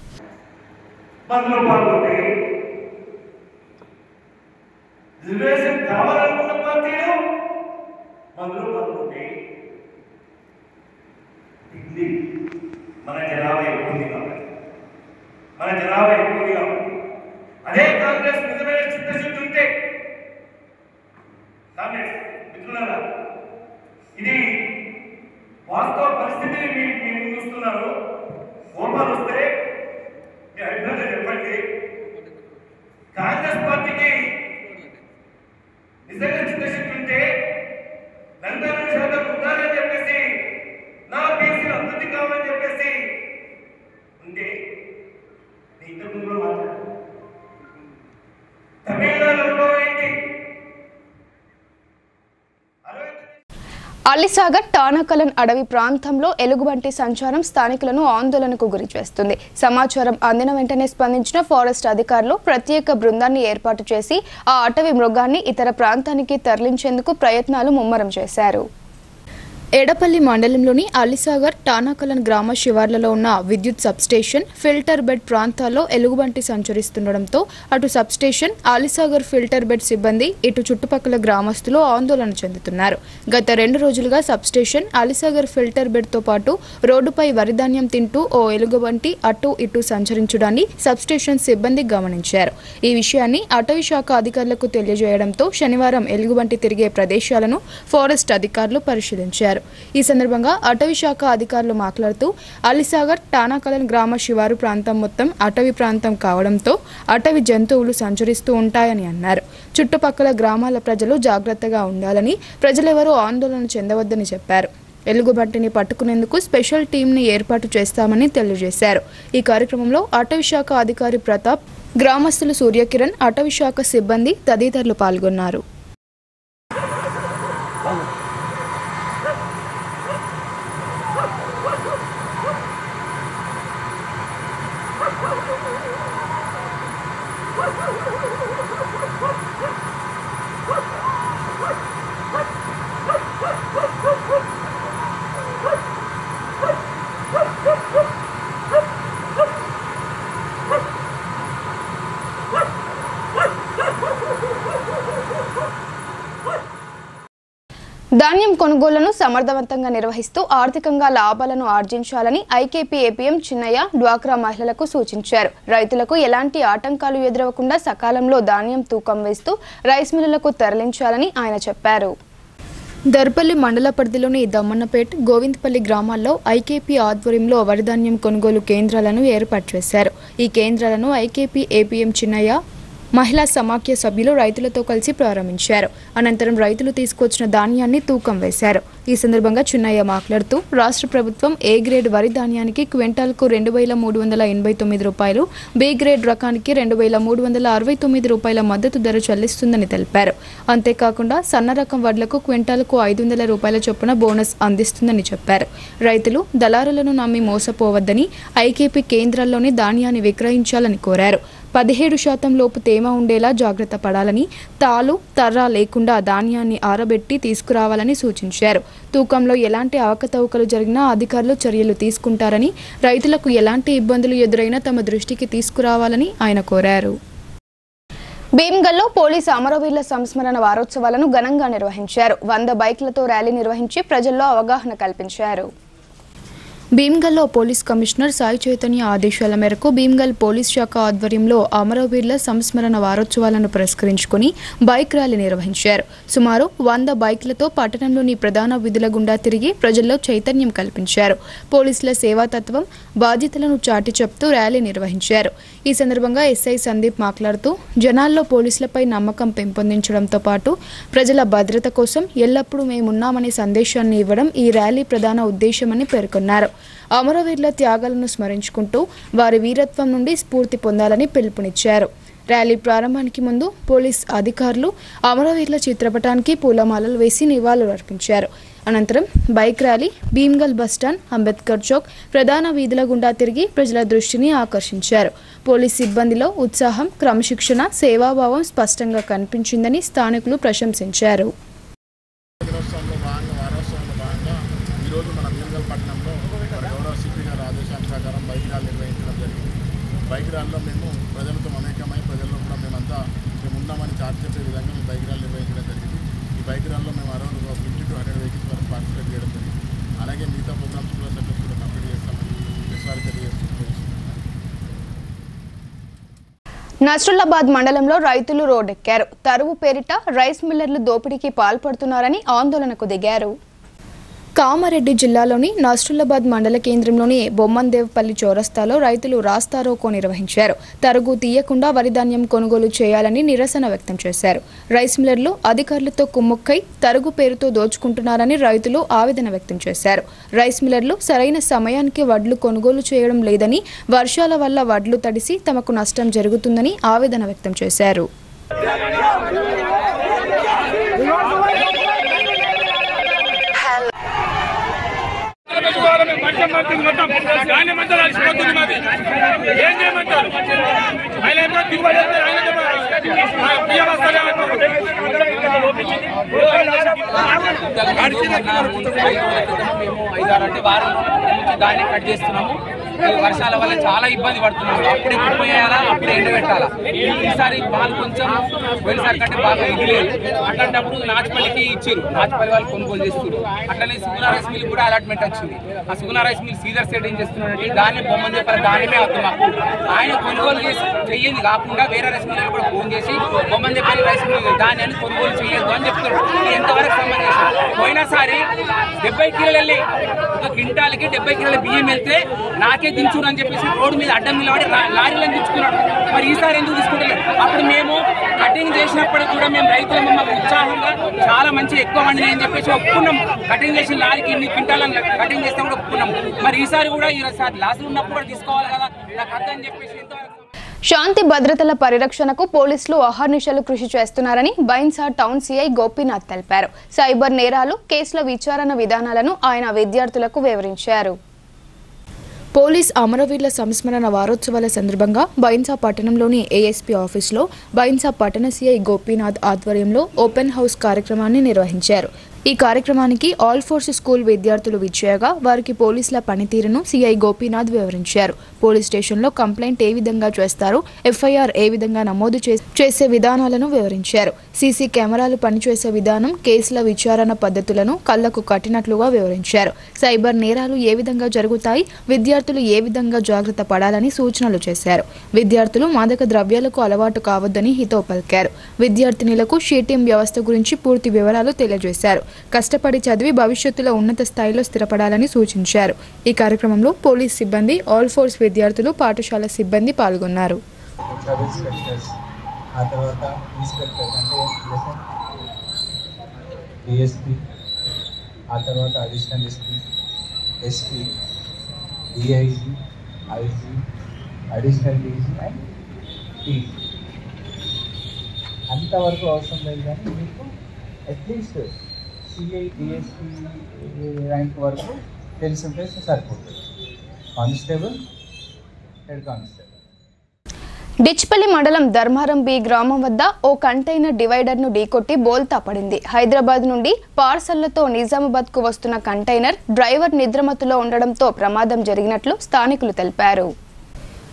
రిజర్వేషన్ కావాలనుకున్న పార్టీలు మందులు పాల్గొంటే ఇది మన జనాభా ఎక్కువ ఉంది కాబట్టి అదే కాంగ్రెస్ నిజమైన చిత్తశుద్ధి ఉంటే కాంగ్రెస్ మిత్రులారా, ఇది వాస్తవ పరిస్థితిని మీరు చూస్తున్నారు. కోపాలు వస్తే మీ అభిప్రాయం చెప్పండి. కాంగ్రెస్ పార్టీకి నిజంగా చిత్తశుద్ధి ఉంటే 42% ఉండాలని చెప్పేసి, నా బీసీలు అభివృద్ధి కావాలని చెప్పేసి ఉంటే ఇంతకు ముందు మాట్లాడారు. తమిళనాడులో ఏంటి అల్లిసాగర్ టానాకలన్ అడవి ప్రాంతంలో ఎలుగుబంటి సంచారం స్థానికులను ఆందోళనకు గురిచేస్తుంది. సమాచారం అందిన వెంటనే స్పందించిన ఫారెస్ట్ అధికారులు ప్రత్యేక బృందాన్ని ఏర్పాటు చేసి ఆ అటవీ మృగాన్ని ఇతర ప్రాంతానికి తరలించేందుకు ప్రయత్నాలు ముమ్మరం చేశారు. ఎడపల్లి మండలంలోని అల్లిసాగర్ టానాకలన్ గ్రామ శివార్లలో ఉన్న విద్యుత్ సబ్స్టేషన్, ఫిల్టర్ బెడ్ ప్రాంతాల్లో ఎలుగుబంటి సంచరిస్తుండటంతో అటు సబ్స్టేషన్, అల్లిసాగర్ ఫిల్టర్ బెడ్ సిబ్బంది, ఇటు చుట్టుపక్కల గ్రామస్తులు ఆందోళన చెందుతున్నారు. గత 2 రోజులుగా సబ్స్టేషన్, అల్లిసాగర్ ఫిల్టర్ బెడ్తో పాటు రోడ్డుపై వరిధాన్యం తింటూ ఓ ఎలుగుబంటి అటు ఇటు సంచరించడాన్ని సబ్స్టేషన్ సిబ్బంది గమనించారు. ఈ విషయాన్ని అటవీ శాఖ అధికారులకు తెలియజేయడంతో శనివారం ఎలుగుబంటి తిరిగే ప్రదేశాలను ఫారెస్ట్ అధికారులు పరిశీలించారు. ఈ సందర్భంగా అటవీ శాఖ అధికారులు మాట్లాడుతూ అల్లిసాగర్ టానాకలన్ గ్రామ శివారు ప్రాంతం మొత్తం అటవీ ప్రాంతం కావడంతో అటవీ జంతువులు సంచరిస్తూ ఉంటాయని అన్నారు. చుట్టుపక్కల గ్రామాల ప్రజలు జాగ్రత్తగా ఉండాలని, ప్రజలెవరూ ఆందోళన చెందవద్దని చెప్పారు. ఎలుగుబంటిని పట్టుకునేందుకు స్పెషల్ టీంని ఏర్పాటు చేస్తామని తెలియజేశారు. ఈ కార్యక్రమంలో అటవీ శాఖ అధికారి ప్రతాప్, గ్రామస్తులు సూర్యకిరణ్, అటవీ శాఖ సిబ్బంది తదితరులు పాల్గొన్నారు. ధాన్యం కొనుగోళ్లను సమర్థవంతంగా నిర్వహిస్తూ ఆర్థికంగా లాభాలను ఆర్జించాలని ఐకేపీ ఏపీఎం చిన్నయ్య డ్వాక్రా మహిళలకు సూచించారు. రైతులకు ఎలాంటి ఆటంకాలు ఎదురవకుండా సకాలంలో ధాన్యం తూకం వేస్తూ రైస్ మిల్లులకు తరలించాలని ఆయన చెప్పారు. దర్పల్లి మండల పరిధిలోని దమ్మన్నపేట్, గోవిందపల్లి గ్రామాల్లో ఐకేపీ ఆధ్వర్యంలో వరిధాన్యం కొనుగోలు కేంద్రాలను ఏర్పాటు చేశారు. ఈ కేంద్రాలను ఐకేపీ ఏపీఎం చిన్నయ్య మహిళా సమాఖ్య సభ్యులు రైతులతో కలిసి ప్రారంభించారు. అనంతరం రైతులు తీసుకొచ్చిన ధాన్యాన్ని తూకం వేశారు. ఈ సందర్భంగా చిన్నయ్య మాట్లాడుతూ రాష్ట్ర ప్రభుత్వం ఏ గ్రేడ్ వరి ధాన్యానికి క్వింటాల్కు 2,389 రూపాయలు, బి గ్రేడ్ రకానికి 2,369 రూపాయల మద్దతు ధర చెల్లిస్తుందని తెలిపారు. అంతేకాకుండా సన్న రకం వడ్లకు క్వింటాల్కు 500 రూపాయల చొప్పున బోనస్ అందిస్తుందని చెప్పారు. రైతులు దళారులను నమ్మి మోసపోవద్దని, ఐకేపీ కేంద్రాల్లోని ధాన్యాన్ని విక్రయించాలని కోరారు. 17% లోపు తేమ ఉండేలా జాగ్రత్త పడాలని, తాలు తర్ర లేకుండా ధాన్యాన్ని ఆరబెట్టి తీసుకురావాలని సూచించారు. తూకంలో ఎలాంటి అవకతవకలు జరిగినా అధికారులు చర్యలు తీసుకుంటారని, రైతులకు ఎలాంటి ఇబ్బందులు ఎదురైనా తమ దృష్టికి తీసుకురావాలని ఆయన కోరారు. భీమ్గల్లో పోలీసు అమరవీరుల సంస్మరణ వారోత్సవాలను ఘనంగా నిర్వహించారు. 100 బైక్లతో ర్యాలీ నిర్వహించి ప్రజల్లో అవగాహన కల్పించారు. భీమ్గల్లో పోలీస్ కమిషనర్ సాయి చైతన్య ఆదేశాల మేరకు భీమ్గల్ పోలీస్ శాఖ ఆధ్వర్యంలో అమరవీరుల సంస్మరణ వారోత్సవాలను పురస్కరించుకుని బైక్ ర్యాలీ నిర్వహించారు. సుమారు 100 బైక్లతో పట్టణంలోని ప్రధాన వీధుల గుండా తిరిగి ప్రజల్లో చైతన్యం కల్పించారు. పోలీసుల సేవాతత్వం, బాధ్యతలను చాటి చెప్తూ ర్యాలీ నిర్వహించారు. ఈ సందర్భంగా ఎస్ఐ సందీప్ మాట్లాడుతూ జనాల్లో పోలీసులపై నమ్మకం పెంపొందించడంతో పాటు ప్రజల భద్రత కోసం ఎల్లప్పుడూ మేమున్నామనే సందేశాన్ని ఇవ్వడం ఈ ర్యాలీ ప్రధాన ఉద్దేశమని పేర్కొన్నారు. అమరవీరుల త్యాగాలను స్మరించుకుంటూ వారి వీరత్వం నుండి స్ఫూర్తి పొందాలని పిలుపునిచ్చారు. ర్యాలీ ప్రారంభానికి ముందు పోలీస్ అధికారులు అమరవీరుల చిత్రపటానికి పూలమాలలు వేసి నివాళులు అర్పించారు. అనంతరం bike rally Bheemgal bus stand, Ambedkar chowk, ప్రధాన వీధుల గుండా తిరిగి ప్రజల దృష్టిని ఆకర్షించారు. పోలీస్ సిబ్బందిలో ఉత్సాహం, క్రమశిక్షణ, సేవాభావం స్పష్టంగా కనిపించిందని స్థానికులు ప్రశంసించారు. బైక్ ర్యాలీలో మేము ప్రజలతో మమేకమై ప్రజల్లో కూడా మేము ఉన్నామని చాటి చెప్పే విధంగా మేము బైక్ ర్యాలీ నిర్వహించడం జరిగింది. ఈ బైక్ ర్యాలీలో మేము అరౌండ్ 50 to 100 వెహికల్స్ వరకు పార్టిసిపేట్ చేయడం జరిగింది. అలాగే మిగతా ప్రోగ్రామ్స్ కూడా సక్సెస్ కూడా కంప్లీట్ చేస్తామని తెలియజేస్తున్నాం. నస్రుల్లాబాద్ మండలంలో రైతులు రోడ్డెక్కారు. తరువు పేరిట రైస్ మిల్లర్లు దోపిడీకి పాల్పడుతున్నారని ఆందోళనకు దిగారు. కామారెడ్డి జిల్లాలోని నస్రుల్లాబాద్ మండల కేంద్రంలోని బొమ్మందేవ్పల్లి చౌరస్తాలో రైతులు రాస్తారోకో నిర్వహించారు. తరుగు తీయకుండా వరిధాన్యం కొనుగోలు చేయాలని నిరసన వ్యక్తం చేశారు. రైస్ మిల్లర్లు అధికారులతో కుమ్ముక్కై తరుగు పేరుతో దోచుకుంటున్నారని రైతులు ఆవేదన వ్యక్తం చేశారు. రైస్ మిల్లర్లు సరైన సమయానికి వడ్లు కొనుగోలు చేయడం లేదని, వర్షాల వల్ల వడ్లు తడిసి తమకు నష్టం జరుగుతుందని ఆవేదన వ్యక్తం చేశారు. దాన్ని కట్ చేస్తున్నాము. వర్షాల వల్ల చాలా ఇబ్బంది పడుతున్నాము. అప్పుడే కుప్పేయాలా, అప్పుడే ఎండబెట్టాలా. ఈసారి వాళ్ళు కొంచెం వెళ్ళిసారి కంటే బాగా ఇవ్వలేదు. అట్లాంటప్పుడు నాచుపల్లికి ఇచ్చారు. నాచుపల్లి వాళ్ళు కొనుగోలు చేస్తారు. అట్లనే సుగుణ రైస్ మిల్ కూడా అలాట్మెంట్ వచ్చింది. ఆ సుగుణ రైస్ మిల్ సీజర్ సెట్ ఏం చేస్తున్నారంటే దాన్ని బొమ్మని చెప్పారు, దానిమే అవుతుంది మాకు. ఆయన కొనుగోలు చేసి చెయ్యింది కాకుండా వేరే రైస్ మిల్ కూడా ఫోన్ చేసి బొమ్మని చెప్పారు రైస్ మిల్ దాన్ని అని కొనుగోలు చేయొద్దు అని చెప్తున్నారు. ఇది ఎంతవరకు సంబంధించి పోయినసారి 70 కిలోలు వెళ్ళి ఒక క్వింటాల్కి 70 కిలోల బియ్యం వెళ్తే నాకే దించుడు అని చెప్పేసి రోడ్డు మీద అడ్డం నిలబడి లారీలను దించుకున్నాడు. మరి ఈసారి ఎందుకు తీసుకుంటలేదు? అప్పుడు మేము కటింగ్ చేసినప్పుడు కూడా మేము రైతులు మాకు ఉత్సాహంగా చాలా మంచి ఎక్కువ వండినాయి అని చెప్పేసి ఒప్పుకున్నాం. కటింగ్ చేసిన లారీకి ఇన్ని క్వింటాలను కటింగ్ చేస్తే కూడా ఒప్పుకున్నాం. మరి ఈసారి కూడా ఈసారి లాసులు ఉన్నప్పుడు కూడా తీసుకోవాలి కదా, నాకు అర్థం అని చెప్పేసి ఎంతవరకు. శాంతి భద్రతల పరిరక్షణకు పోలీసులు అహర్నిశలు కృషి చేస్తున్నారని బైన్సా టౌన్ సిఐ గోపీనాథ్ తెలిపారు. సైబర్ నేరాలు కేసుల విచారణ విధానాలను ఆయన విద్యార్థులకు వివరించారు. పోలీస్ అమరవీరుల సంస్మరణ వారోత్సవాల సందర్భంగా బైన్సా పట్టణంలోని ఏఎస్పీ ఆఫీసులో బైన్సా పట్టణ సిఐ గోపీనాథ్ ఆధ్వర్యంలో ఓపెన్ హౌస్ కార్యక్రమాన్ని నిర్వహించారు. ఈ కార్యక్రమానికి ఆల్ ఫోర్స్ స్కూల్ విద్యార్థులు విచ్చేయగా వారికి పోలీసుల పనితీరును సిఐ గోపీనాథ్ వివరించారు. పోలీస్ స్టేషన్లో కంప్లైంట్ ఏ విధంగా చేస్తారు, ఎఫ్ఐఆర్ ఏ విధంగా నమోదు చేసే విధానాలను వివరించారు. సీసీ కెమెరాలు పనిచేసే విధానం, కేసుల విచారణ పద్ధతులను కళ్లకు కట్టినట్లుగా వివరించారు. సైబర్ నేరాలు ఏ విధంగా జరుగుతాయి, విద్యార్థులు ఏ విధంగా జాగ్రత్త పడాలని సూచనలు చేశారు. విద్యార్థులు మాదక ద్రవ్యాలకు అలవాటు కావద్దని హితవు పలికారు. విద్యార్థినులకు షీటీఎం వ్యవస్థ గురించి పూర్తి వివరాలు తెలియజేశారు. కష్టపడి చదివి భవిష్యత్తులో ఉన్నత స్థాయిలో స్థిరపడాలని సూచించారు. ఈ కార్యక్రమంలో పోలీస్ సిబ్బంది, ఆల్ ఫోర్స్ విద్యార్థులు, పాఠశాల సిబ్బంది పాల్గొన్నారు. అంతవరకు అవసరం లేదు, కానీ మీకు అట్లీస్ట్ సిఐ డిఎస్పీ ర్యాంక్ వరకు తెలుసుంటే సరిపోతుంది. Constable, head constable. డిచ్పల్లి మండలం ధర్మారం బి గ్రామం వద్ద ఓ కంటైనర్ డివైడర్ను ఢీకొట్టి బోల్తా పడింది. హైదరాబాద్ నుండి పార్సళ్లతో నిజామాబాద్కు వస్తున్న కంటైనర్ డ్రైవర్ నిద్రమత్తులో ఉండడంతో ప్రమాదం జరిగినట్లు స్థానికులు తెలిపారు.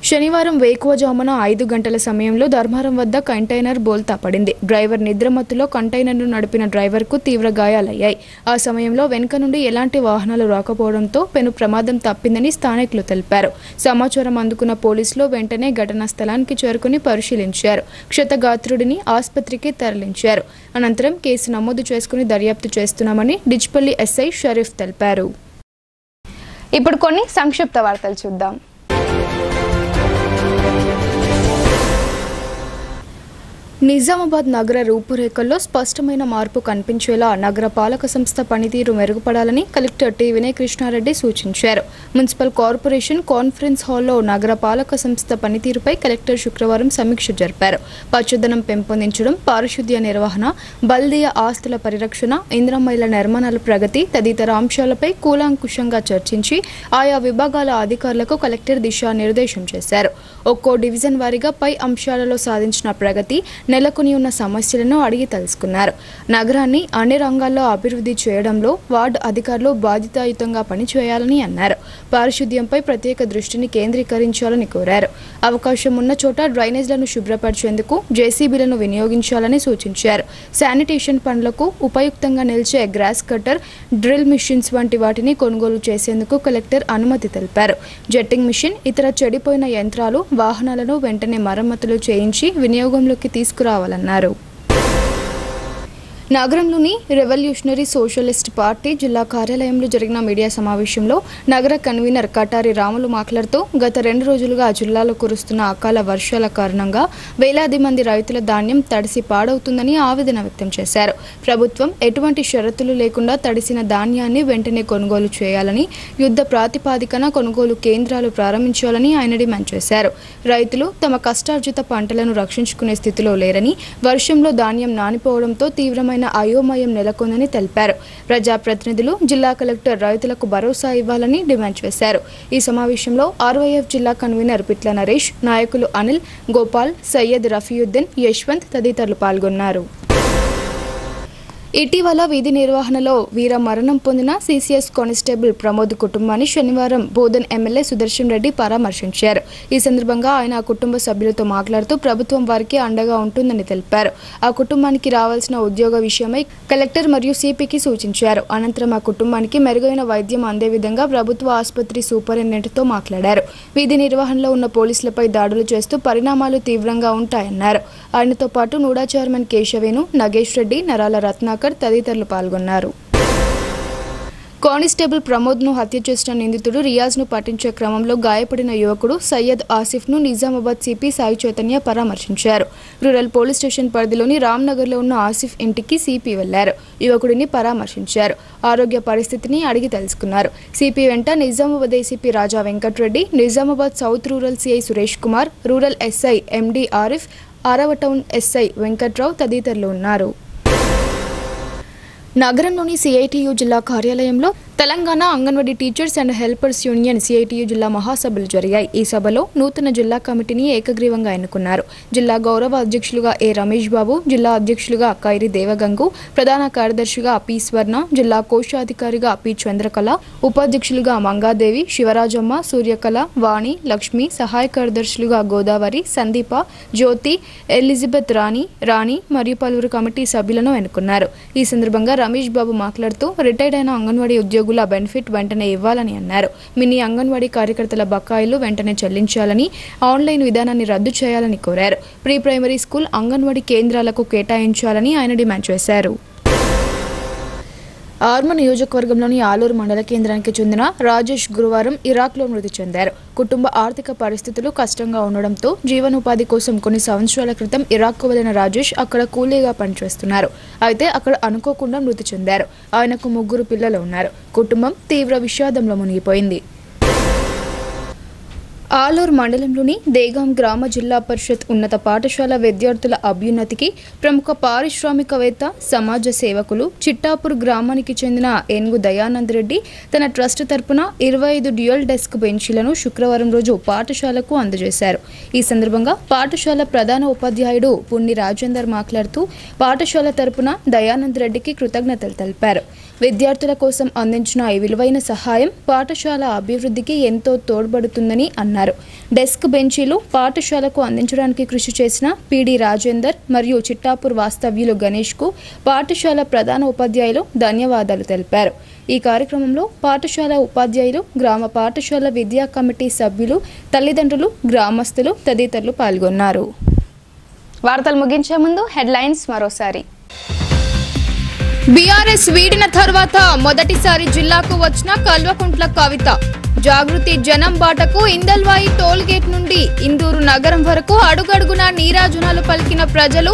శనివారం వేకువజామున 5 గంటల సమయంలో ధర్మారం వద్ద కంటైనర్ బోల్తా పడింది. డ్రైవర్ నిద్రమత్తులో కంటైనర్ను నడిపిన డ్రైవర్కు తీవ్ర గాయాలయ్యాయి. ఆ సమయంలో వెనుక నుండి ఎలాంటి వాహనాలు రాకపోవడంతో పెను ప్రమాదం తప్పిందని స్థానికులు తెలిపారు. సమాచారం అందుకున్న పోలీసులు వెంటనే ఘటనా స్థలానికి చేరుకుని పరిశీలించారు. క్షతగాత్రుడిని ఆసుపత్రికి తరలించారు. అనంతరం కేసు నమోదు చేసుకుని దర్యాప్తు చేస్తున్నామని డిచ్పల్లి ఎస్ఐ షరీఫ్ తెలిపారు. ఇప్పుడు కొన్ని సంక్షిప్త వార్తలు చూద్దాం. నిజామాబాద్ నగర రూపురేఖల్లో స్పష్టమైన మార్పు కనిపించేలా నగర పాలక సంస్థ పనితీరు మెరుగుపడాలని కలెక్టర్ టి వినయ్ కృష్ణారెడ్డి సూచించారు. మున్సిపల్ కార్పొరేషన్ కాన్ఫరెన్స్ హాల్లో నగర పాలక సంస్థ పనితీరుపై కలెక్టర్ శుక్రవారం సమీక్ష జరిపారు. పచ్చదనం పెంపొందించడం, పారిశుద్ధ్య నిర్వహణ, బల్దియా ఆస్తుల పరిరక్షణ, ఇందిరమ్మ ఇళ్ల నిర్మాణాల ప్రగతి తదితర అంశాలపై కూలంకుషంగా చర్చించి ఆయా విభాగాల అధికారులకు కలెక్టర్ దిశానిర్దేశం చేశారు. ఒక్కో డివిజన్ వారీగా పై అంశాలలో సాధించిన ప్రగతి, నెలకొని ఉన్న సమస్యలను అడిగి తెలుసుకున్నారు. నగరాన్ని అన్ని రంగాల్లో అభివృద్ధి చేయడంలో వార్డు అధికారులు బాధ్యతాయుతంగా పనిచేయాలని అన్నారు. పారిశుద్ధ్యంపై ప్రత్యేక దృష్టిని కేంద్రీకరించాలని కోరారు. అవకాశం ఉన్న చోట డ్రైనేజ్లను శుభ్రపరిచేందుకు జేసీబీలను వినియోగించాలని సూచించారు. శానిటేషన్ పనులకు ఉపయుక్తంగా నిలిచే గ్రాస్ కట్టర్, డ్రిల్ మిషన్స్ వంటి వాటిని కొనుగోలు చేసేందుకు కలెక్టర్ అనుమతి తెలిపారు. జెట్టింగ్ మిషన్, ఇతర చెడిపోయిన యంత్రాలు, వాహనాలను వెంటనే మరమ్మతులు చేయించి వినియోగంలోకి తీసుకురావాలన్నారు. నగరంలోని రెవల్యూషనరీ సోషలిస్ట్ పార్టీ జిల్లా కార్యాలయంలో జరిగిన మీడియా సమావేశంలో నగర కన్వీనర్ కటారి రాములు మాట్లాడుతూ గత 2 రోజులుగా జిల్లాలో కురుస్తున్న అకాల వర్షాల కారణంగా వేలాది మంది రైతుల ధాన్యం తడిసి పాడవుతుందని ఆవేదన వ్యక్తం చేశారు. ప్రభుత్వం ఎటువంటి షరతులు లేకుండా తడిసిన ధాన్యాన్ని వెంటనే కొనుగోలు చేయాలని, యుద్ధ ప్రాతిపాదికన కొనుగోలు కేంద్రాలు ప్రారంభించాలని ఆయన డిమాండ్ చేశారు. రైతులు తమ కష్టార్జిత పంటలను రక్షించుకునే స్థితిలో లేరని, వర్షంలో ధాన్యం నానిపోవడంతో తీవ్రమైన అయోమయం నెలకొందని తెలిపారు. ప్రజాప్రతినిధులు, జిల్లా కలెక్టర్ రైతులకు భరోసా ఇవ్వాలని డిమాండ్ చేశారు. ఈ సమావేశంలో ఆర్వైఎఫ్ జిల్లా కన్వీనర్ పిట్ల నరేష్, నాయకులు అనిల్, గోపాల్, సయ్యద్ రఫీయుద్దీన్, యశ్వంత్ తదితరులు పాల్గొన్నారు. ఇటీవల విధి నిర్వహణలో వీర మరణం పొందిన సిసిఎస్ కానిస్టేబుల్ ప్రమోద్ కుటుంబాన్ని శనివారం బోధన్ ఎమ్మెల్యే సుదర్శన్ రెడ్డి పరామర్శించారు. ఈ సందర్భంగా ఆయన ఆ కుటుంబ సభ్యులతో మాట్లాడుతూ ప్రభుత్వం వారికి అండగా ఉంటుందని తెలిపారు. ఆ కుటుంబానికి రావాల్సిన ఉద్యోగ విషయమై కలెక్టర్ మరియు సిపికి సూచించారు. అనంతరం ఆ కుటుంబానికి మెరుగైన వైద్యం అందే విధంగా ప్రభుత్వ ఆసుపత్రి సూపరింటెండెంట్తో మాట్లాడారు. విధి నిర్వహణలో ఉన్న పోలీసులపై దాడులు చేస్తూ పరిణామాలు తీవ్రంగా ఉంటాయన్నారు. ఆయనతో పాటు నూడా చైర్మన్ కేశవేను, నగేష్ రెడ్డి, నరాల రత్నాకర్ తదితరులు పాల్గొన్నారు. కానిస్టేబుల్ ప్రమోద్ను హత్య చేసిన నిందితుడు రియాజ్ను పట్టించే క్రమంలో గాయపడిన యువకుడు సయ్యద్ ఆసిఫ్ను నిజామాబాద్ సిపి సాయి చైతన్య పరామర్శించారు. రూరల్ పోలీస్ స్టేషన్ పరిధిలోని రామ్నగర్లో ఉన్న ఆసిఫ్ ఇంటికి సిపి వెళ్లారు. యువకుడిని పరామర్శించారు. ఆరోగ్య పరిస్థితిని అడిగి తెలుసుకున్నారు. సిపి వెంట Nizamabad ACP Raja Venkatreddy, Nizamabad south rural CI Suresh Kumar, rural SI MD Arif, 6వ టౌన్ ఎస్ఐ వెంకట్రావు తదితరులు ఉన్నారు. నగరంలోని సిఐటియు జిల్లా కార్యాలయంలో Telangana anganwadi teachers and helpers union CITU జిల్లా మహాసభలు జరిగాయి. ఈ సభలో నూతన జిల్లా కమిటీని ఏకగ్రీవంగా ఎన్నుకున్నారు. జిల్లా గౌరవ అధ్యక్షులుగా ఏ రమేష్ బాబు, జిల్లా అధ్యక్షులుగా ఖైరి దేవగంగు, ప్రధాన కార్యదర్శిగా పి స్వర్ణ, జిల్లా కోశాధికారిగా పి చంద్రకళ, ఉపాధ్యక్షులుగా మంగాదేవి, శివరాజమ్మ, సూర్యకళ, వాణి, లక్ష్మి, సహాయ కార్యదర్శులుగా గోదావరి, సందీప, జ్యోతి, ఎలిజబెత్ రాణి మరియు పలువురు కమిటీ సభ్యులను ఎన్నుకున్నారు. ఈ సందర్భంగా రమేష్ బాబు మాట్లాడుతూ రిటైర్డ్ అయిన అంగన్వాడీ ఉద్యోగుల బెనిఫిట్ వెంటనే ఇవ్వాలని అన్నారు. మినీ అంగన్వాడీ కార్యకర్తల బకాయిలు వెంటనే చెల్లించాలని, ఆన్లైన్ విధానాన్ని రద్దు చేయాలని కోరారు. ప్రీ ప్రైమరీ స్కూల్, అంగన్వాడీ కేంద్రాలకు కేటాయించాలని ఆయన డిమాండ్ చేశారు. ఆర్మ నియోజకవర్గంలోని ఆలూరు మండల కేంద్రానికి చెందిన రాజేష్ గురువారం ఇరాక్లో మృతి చెందారు. కుటుంబ ఆర్థిక పరిస్థితులు కష్టంగా ఉండడంతో జీవనోపాధి కోసం కొన్ని సంవత్సరాల క్రితం ఇరాక్కు వెళ్లిన రాజేష్ అక్కడ కూలీగా పనిచేస్తున్నారు. అయితే అక్కడ అనుకోకుండా మృతి చెందారు. ఆయనకు 3 పిల్లలు ఉన్నారు. కుటుంబం తీవ్ర విషాదంలో మునిగిపోయింది. ఆలూరు మండలంలోని దేగాం గ్రామ జిల్లా పరిషత్ ఉన్నత పాఠశాల విద్యార్థుల అభ్యున్నతికి ప్రముఖ పారిశ్రామికవేత్త, సమాజ సేవకులు, చిట్టాపూర్ గ్రామానికి చెందిన ఏనుగు దయానంద్ రెడ్డి తన ట్రస్ట్ తరపున 25 డ్యూయల్ డెస్క్ బెంచీలను శుక్రవారం రోజు పాఠశాలకు అందజేశారు. ఈ సందర్భంగా పాఠశాల ప్రధాన ఉపాధ్యాయుడు పున్ని రాజేందర్ మాట్లాడుతూ పాఠశాల తరపున దయానంద్ రెడ్డికి కృతజ్ఞతలు తెలిపారు. విద్యార్థుల కోసం అందించిన ఈ విలువైన సహాయం పాఠశాల అభివృద్ధికి ఎంతో తోడ్పడుతుందని అన్నారు. డెస్క్ బెంచీలు పాఠశాలకు అందించడానికి కృషి చేసిన పిడి రాజేందర్ మరియు చిట్టాపూర్ వాస్తవ్యులు గణేష్కు పాఠశాల ప్రధాన ఉపాధ్యాయులు ధన్యవాదాలు తెలిపారు. ఈ కార్యక్రమంలో పాఠశాల ఉపాధ్యాయులు, గ్రామ పాఠశాల విద్యా కమిటీ సభ్యులు, తల్లిదండ్రులు, గ్రామస్తులు తదితరులు పాల్గొన్నారు. వార్తలు ముగించే ముందు హెడ్లైన్స్ మరోసారి. బీఆర్ఎస్ వీడిన తర్వాత మొదటిసారి జిల్లాకు వచ్చిన కల్వకుంట్ల కవిత. జాగృతి జనం బాటకు ఇందల్వాయి టోల్ గేట్ నుండి ఇందూరు నగరం వరకు అడుగడుగునా నీరాజనాలు పలికిన ప్రజలు.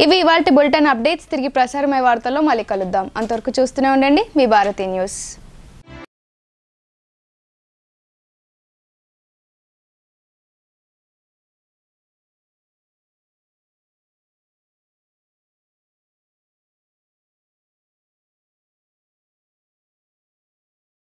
ఇవి ఇవాల్టి బులెటిన్ అప్డేట్స్. తిరిగి ప్రసారమయ్యే వార్తల్లో మళ్ళీ కలుద్దాం. అంతవరకు చూస్తూనే ఉండండి మీ భారతీ న్యూస్.